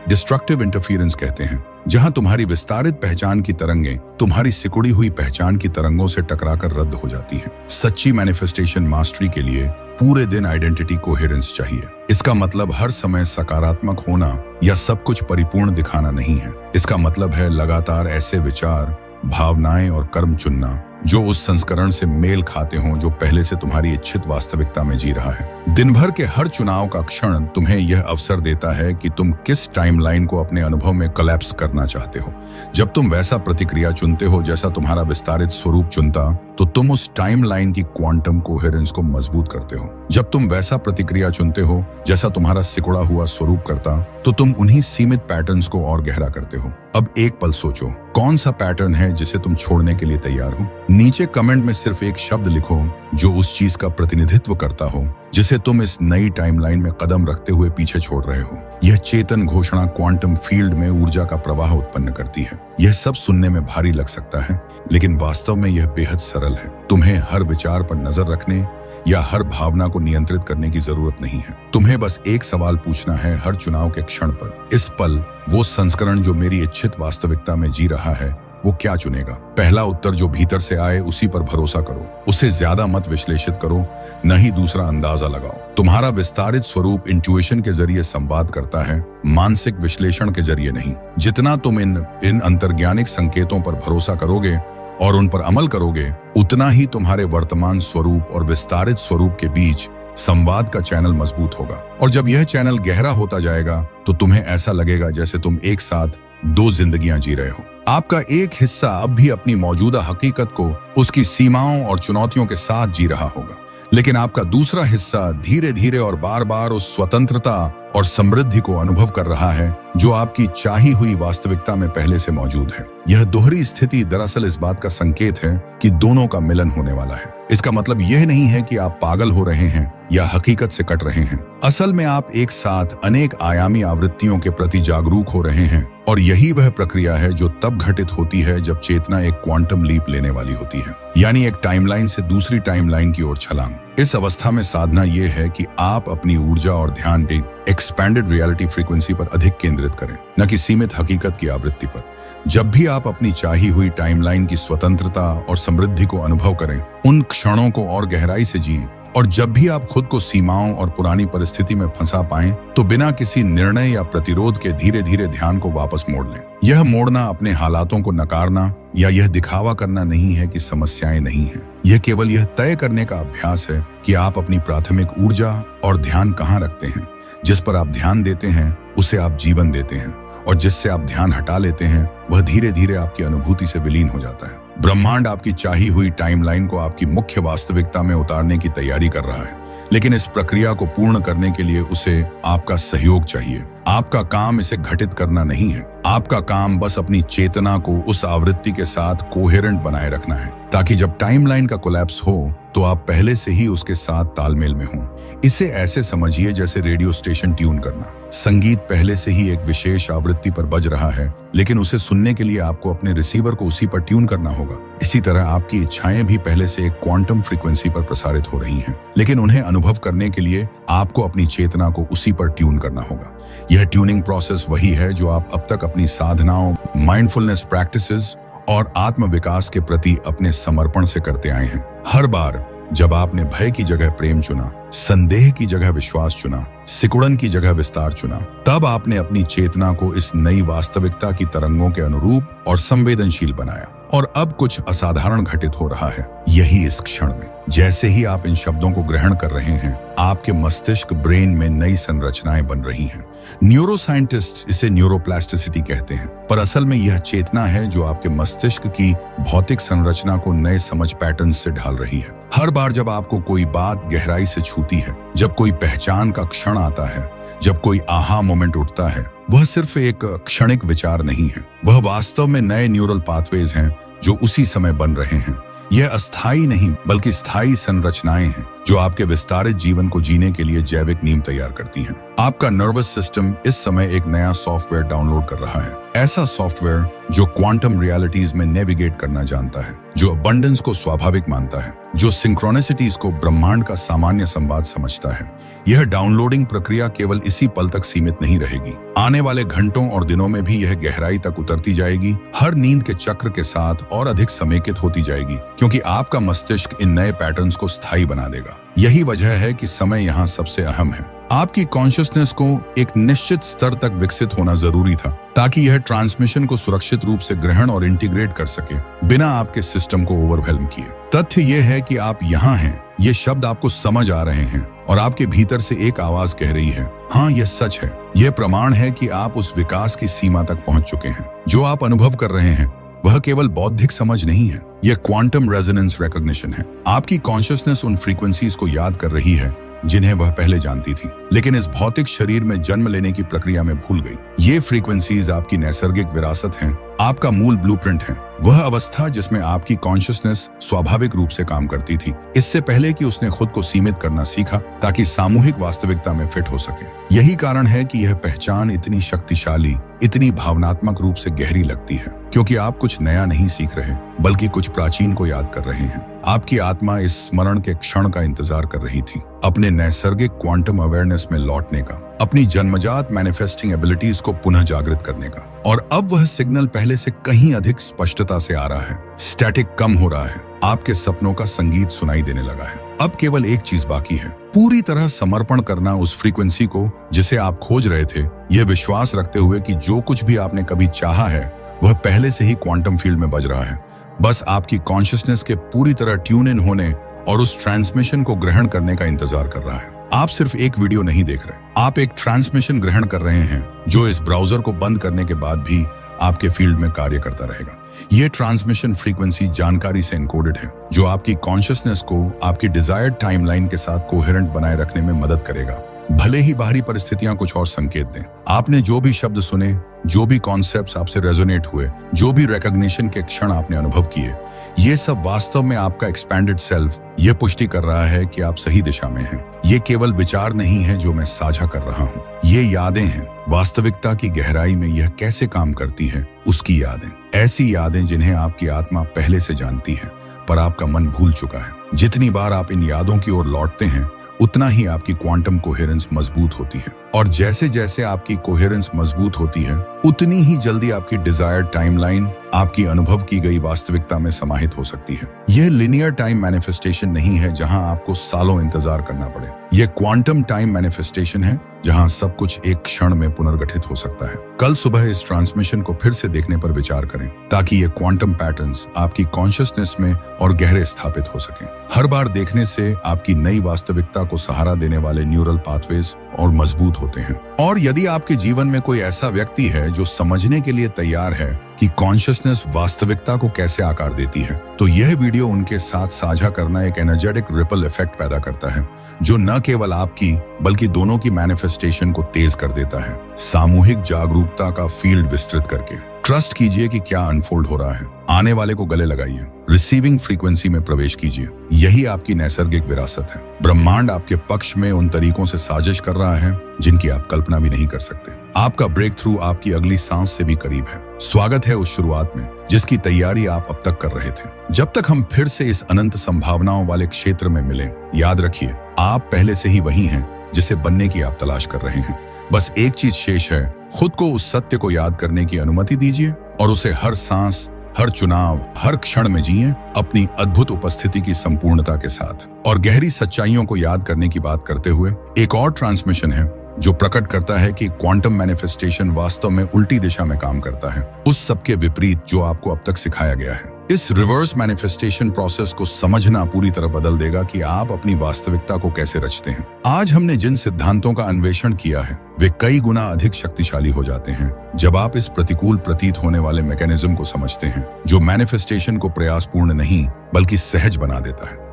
डिस्ट्रक्टिव इंटरफेरेंस कहते हैं, जहां तुम्हारी विस्तारित पहचान की तरंगें तुम्हारी सिकुड़ी हुई पहचान की तरंगों से टकराकर रद्द हो जाती हैं। सच्ची मैनिफेस्टेशन मास्टरी के लिए पूरे दिन आइडेंटिटी कोहेरेंस चाहिए। इसका मतलब हर समय सकारात्मक होना या सब कुछ परिपूर्ण दिखाना नहीं है। इसका मतलब है लगातार ऐसे विचार, भावनाएं और कर्म चुनना जो उस संस्करण से मेल खाते हों जो पहले से तुम्हारी इच्छित वास्तविकता में जी रहा है। दिन भर के हर चुनाव का क्षण तुम्हें यह अवसर देता है कि तुम किस टाइमलाइन को अपने अनुभव में कोलैप्स करना चाहते हो। जब तुम वैसा प्रतिक्रिया चुनते हो जैसा तुम्हारा विस्तारित स्वरूप चुनता, तो तुम उस टाइमलाइन की क्वांटम कोहेरेंस को मजबूत करते हो। जब तुम वैसा प्रतिक्रिया चुनते हो जैसा तुम्हारा सिकुड़ा हुआ स्वरूप करता, तो तुम उन्हीं सीमित पैटर्न्स को और गहरा करते हो। अब एक पल सोचो, कौन सा पैटर्न है जिसे तुम छोड़ने के लिए तैयार हो? नीचे कमेंट में सिर्फ एक शब्द लिखो जो उस चीज का प्रतिनिधित्व करता हो जिसे तुम इस नई टाइमलाइन में कदम रखते हुए पीछे छोड़ रहे हो। यह चेतन घोषणा क्वांटम फील्ड में ऊर्जा का प्रवाह उत्पन्न करती है। यह सब सुनने में भारी लग सकता है, लेकिन वास्तव में यह बेहद सरल है। तुम्हें हर विचार पर नजर रखने या हर भावना को नियंत्रित करने की जरूरत नहीं है। तुम्हें बस एक सवाल पूछना है हर चुनाव के क्षण पर, इस पल वो संस्करण जो मेरी इच्छित वास्तविकता में जी रहा है वो क्या चुनेगा? पहला उत्तर जो भीतर से आए उसी पर भरोसा करो। उसे ज्यादा मत विश्लेषित करो, न ही दूसरा अंदाजा लगाओ। तुम्हारा विस्तारित स्वरूप इंट्यूशन के जरिए संवाद करता है, मानसिक विश्लेषण के जरिए नहीं। जितना तुम इन अंतर्ज्ञानिक संकेतों पर भरोसा करोगे और उन पर अमल करोगे, उतना ही तुम्हारे वर्तमान स्वरूप और विस्तारित स्वरूप के बीच संवाद का चैनल मजबूत होगा। और जब यह चैनल गहरा होता जाएगा तो तुम्हें ऐसा लगेगा जैसे तुम एक साथ दो जिंदगियां जी रहे हो। आपका एक हिस्सा अब भी अपनी मौजूदा हकीकत को उसकी सीमाओं और चुनौतियों के साथ जी रहा होगा, लेकिन आपका दूसरा हिस्सा धीरे धीरे और बार बार उस स्वतंत्रता और समृद्धि को अनुभव कर रहा है जो आपकी चाही हुई वास्तविकता में पहले से मौजूद है। यह दोहरी स्थिति दरअसल इस बात का संकेत है कि दोनों का मिलन होने वाला है। इसका मतलब यह नहीं है कि आप पागल हो रहे हैं या हकीकत से कट रहे हैं। असल में आप एक साथ अनेक आयामी आवृत्तियों के प्रति जागरूक हो रहे हैं, और यही वह प्रक्रिया है जो तब घटित होती है जब चेतना एक क्वांटम लीप लेने वाली होती है, यानी एक टाइमलाइन से दूसरी टाइमलाइन की ओर छलांग। इस अवस्था में साधना यह है कि आप अपनी ऊर्जा और ध्यान एक्सपैंडेड रियलिटी फ्रीक्वेंसी पर अधिक केंद्रित करें, न कि सीमित हकीकत की आवृत्ति पर। जब भी आप अपनी चाही हुई टाइमलाइन की स्वतंत्रता और समृद्धि को अनुभव करें, उन क्षणों को और गहराई से जिएं, और जब भी आप खुद को सीमाओं और पुरानी परिस्थिति में फंसा पाएं, तो बिना किसी निर्णय या प्रतिरोध के धीरे धीरे ध्यान को वापस मोड़ लें। यह मोड़ना अपने हालातों को नकारना या यह दिखावा करना नहीं है कि समस्याएं नहीं हैं। यह केवल यह तय करने का अभ्यास है कि आप अपनी प्राथमिक ऊर्जा और ध्यान कहाँ रखते हैं। जिस पर आप ध्यान देते हैं उसे आप जीवन देते हैं, और जिससे आप ध्यान हटा लेते हैं वह धीरे धीरे आपकी अनुभूति से विलीन हो जाता है। ब्रह्मांड आपकी चाही हुई टाइमलाइन को आपकी मुख्य वास्तविकता में उतारने की तैयारी कर रहा है, लेकिन इस प्रक्रिया को पूर्ण करने के लिए उसे आपका सहयोग चाहिए। आपका काम इसे घटित करना नहीं है, आपका काम बस अपनी चेतना को उस आवृत्ति के साथ कोहेरेंट बनाए रखना है, ताकि जब टाइमलाइन का कोलैप्स हो तो आप पहले से ही उसके साथ तालमेल में हों। इसे ऐसे समझिए जैसे रेडियो स्टेशन ट्यून करना। संगीत पहले से ही एक विशेष आवृत्ति पर बज रहा है, लेकिन उसे सुनने के लिए आपको अपने रिसीवर को उसी पर ट्यून करना होगा। इसी तरह आपकी इच्छाएं भी पहले से एक क्वांटम फ्रीक्वेंसी पर प्रसारित हो रही हैं, लेकिन उन्हें अनुभव करने के लिए आपको अपनी चेतना को उसी पर ट्यून करना होगा। यह ट्यूनिंग प्रोसेस वही है जो आप अब तक अपनी साधनाओं, माइंडफुलनेस प्रैक्टिसेस और आत्म विकास के प्रति अपने समर्पण से करते आए हैं। हर बार जब आपने भय की जगह प्रेम चुना, संदेह की जगह विश्वास चुना, सिकुड़न की जगह विस्तार चुना, तब आपने अपनी चेतना को इस नई वास्तविकता की तरंगों के अनुरूप और संवेदनशील बनाया। और अब कुछ असाधारण घटित हो रहा है, यही इस क्षण में। जैसे ही आप इन शब्दों को ग्रहण कर रहे हैं, आपके मस्तिष्क ब्रेन में नई संरचनाएं बन रही हैं। न्यूरोसाइंटिस्ट इसे न्यूरोप्लास्टिसिटी कहते हैं, पर असल में यह चेतना है जो आपके मस्तिष्क की भौतिक संरचना को नए समझ पैटर्न से ढाल रही है। हर बार जब आपको कोई बात गहराई से छूती है, जब कोई पहचान का क्षण आता है, जब कोई आहा मोमेंट उठता है, वह सिर्फ एक क्षणिक विचार नहीं है, वह वास्तव में नए न्यूरल पाथवेज हैं जो उसी समय बन रहे हैं। यह अस्थायी नहीं बल्कि स्थायी संरचनाएं हैं जो आपके विस्तारित जीवन को जीने के लिए जैविक नींव तैयार करती हैं। आपका नर्वस सिस्टम इस समय एक नया सॉफ्टवेयर डाउनलोड कर रहा है, ऐसा सॉफ्टवेयर जो क्वांटम रियलिटीज में नेविगेट करना जानता है, जो अबंडेंस को स्वाभाविक मानता है, जो सिंक्रोनिसिटीज को ब्रह्मांड का सामान्य संवाद समझता है। यह डाउनलोडिंग प्रक्रिया केवल इसी पल तक सीमित नहीं रहेगी, आने वाले घंटों और दिनों में भी यह गहराई तक उतरती जाएगी, हर नींद के चक्र के साथ और अधिक समेकित होती जाएगी, क्योंकि आपका मस्तिष्क इन नए पैटर्न्स को स्थायी बना देगा। यही वजह है कि समय यहाँ सबसे अहम है। आपकी कॉन्शियसनेस को एक निश्चित स्तर तक विकसित होना जरूरी था, ताकि यह ट्रांसमिशन को सुरक्षित रूप से ग्रहण और इंटीग्रेट कर सके, बिना आपके सिस्टम को ओवरवेल्म किए। तथ्य यह है कि आप यहाँ हैं, ये शब्द आपको समझ आ रहे हैं, और आपके भीतर से एक आवाज कह रही है, हाँ यह सच है। यह प्रमाण है कि आप उस विकास की सीमा तक पहुंच चुके हैं। जो आप अनुभव कर रहे हैं वह केवल बौद्धिक समझ नहीं है, यह क्वांटम रेजोनेंस रिकॉग्निशन है। आपकी कॉन्शियसनेस उन फ्रीक्वेंसीज को याद कर रही है जिन्हें वह पहले जानती थी, लेकिन इस भौतिक शरीर में जन्म लेने की प्रक्रिया में भूल गई। ये फ्रीक्वेंसीज आपकी नैसर्गिक विरासत हैं, आपका मूल ब्लूप्रिंट है, वह अवस्था जिसमें आपकी कॉन्शियसनेस स्वाभाविक रूप से काम करती थी, इससे पहले कि उसने खुद को सीमित करना सीखा ताकि सामूहिक वास्तविकता में फिट हो सके। यही कारण है कि यह पहचान इतनी शक्तिशाली, इतनी भावनात्मक रूप से गहरी लगती है, क्योंकि आप कुछ नया नहीं सीख रहे, बल्कि कुछ प्राचीन को याद कर रहे हैं। आपकी आत्मा इस स्मरण के क्षण का इंतजार कर रही थी, अपने नैसर्गिक क्वांटम अवेयरनेस में लौटने का, अपनी जन्मजात मैनिफेस्टिंग एबिलिटीज को पुनः जागृत करने का। और अब वह सिग्नल पहले से कहीं अधिक स्पष्टता से आ रहा है, स्टैटिक कम हो रहा है, आपके सपनों का संगीत सुनाई देने लगा है। अब केवल एक चीज बाकी है, पूरी तरह समर्पण करना उस फ्रीक्वेंसी को जिसे आप खोज रहे थे, यह विश्वास रखते हुए कि जो कुछ भी आपने कभी चाहा है वह पहले से ही क्वांटम फील्ड में बज रहा है। बस आपकी कॉन्शियसनेस के पूरी तरह ट्यून इन होने और उस ट्रांसमिशन को ग्रहण करने का इंतजार कर रहा है। आप सिर्फ एक वीडियो नहीं देख रहे, आप एक ट्रांसमिशन ग्रहण कर रहे हैं जो इस ब्राउजर को बंद करने के बाद भी आपके फील्ड में कार्य करता रहेगा। ये ट्रांसमिशन फ्रीक्वेंसी जानकारी से एनकोडेड है, जो आपकी कॉन्शियसनेस को आपकी डिजायर्ड टाइमलाइन के साथ कोहेरेंट बनाए रखने में मदद करेगा, भले ही बाहरी परिस्थितियां कुछ और संकेत दें। आपने जो भी शब्द सुने, जो भी कॉन्सेप्ट्स आपसे रेजोनेट हुए, जो भी रिकॉग्निशन के क्षण आपने अनुभव किए, ये सब वास्तव में आपका एक्सपैंडेड सेल्फ ये पुष्टि कर रहा है कि आप सही दिशा में हैं। ये केवल विचार नहीं है जो मैं साझा कर रहा हूँ, ये यादें हैं। वास्तविकता की गहराई में यह कैसे काम करती है, उसकी यादें, ऐसी यादें जिन्हें आपकी आत्मा पहले से जानती है, पर आपका मन भूल चुका है। जितनी बार आप इन यादों की ओर लौटते हैं, उतना ही आपकी क्वांटम कोहेरेंस मजबूत होती है, और जैसे जैसे आपकी कोहेरेंस मजबूत होती है, उतनी ही जल्दी आपकी डिजायर्ड टाइमलाइन आपकी अनुभव की गई वास्तविकता में समाहित हो सकती है। यह लिनियर टाइम मैनिफेस्टेशन नहीं है जहां आपको सालों इंतजार करना पड़े। यह क्वांटम टाइम मैनिफेस्टेशन है जहां सब कुछ एक क्षण में पुनर्गठित हो सकता है। कल सुबह इस ट्रांसमिशन को फिर से देखने पर विचार करें, ताकि ये क्वांटम पैटर्न्स आपकी कॉन्शियसनेस में और गहरे स्थापित हो सकें। हर बार देखने से आपकी नई वास्तविकता को सहारा देने वाले न्यूरल पाथवेज और मजबूत हो होते हैं। और यदि आपके जीवन में कोई ऐसा व्यक्ति है जो समझने के लिए तैयार है कि कॉन्शियसनेस वास्तविकता को कैसे आकार देती है, तो यह वीडियो उनके साथ साझा करना एक एनर्जेटिक रिपल इफेक्ट पैदा करता है, जो न केवल आपकी बल्कि दोनों की मैनिफेस्टेशन को तेज कर देता है। सामूहिक जागरूकता का फील्ड विस्तृत करके ट्रस्ट कीजिए कि क्या अनफोल्ड हो रहा है। आने वाले को गले लगाइए, रिसीविंग फ्रीक्वेंसी में प्रवेश कीजिए। यही आपकी नैसर्गिक विरासत है। ब्रह्मांड आपके पक्ष में उन तरीकों से साजिश कर रहा है जिनकी आप कल्पना भी नहीं कर सकते। आपका ब्रेक थ्रू आपकी अगली सांस से भी करीब है। स्वागत है उस शुरुआत में जिसकी तैयारी आप अब तक कर रहे थे। जब तक हम फिर से इस अनंत संभावनाओं वाले क्षेत्र में मिले, याद रखिए आप पहले से ही वही हैं जिसे बनने की आप तलाश कर रहे हैं। बस एक चीज शेष है, खुद को उस सत्य को याद करने की अनुमति दीजिए और उसे हर सांस, हर चुनाव, हर क्षण में जिए, अपनी अद्भुत उपस्थिति की संपूर्णता के साथ। और गहरी सच्चाइयों को याद करने की बात करते हुए एक और ट्रांसमिशन है जो प्रकट करता है कि क्वांटम मैनिफेस्टेशन वास्तव में उल्टी दिशा में काम करता है, उस सब के विपरीत जो आपको अब तक सिखाया गया है। इस रिवर्स मैनिफेस्टेशन प्रोसेस को समझना पूरी तरह बदल देगा कि आप अपनी वास्तविकता को कैसे रचते हैं। आज हमने जिन सिद्धांतों का अन्वेषण किया है वे कई गुना अधिक शक्तिशाली हो जाते हैं जब आप इस प्रतिकूल प्रतीत होने वाले मैकेनिज्म को समझते हैं, जो मैनिफेस्टेशन को प्रयासपूर्ण नहीं बल्कि सहज बना देता है।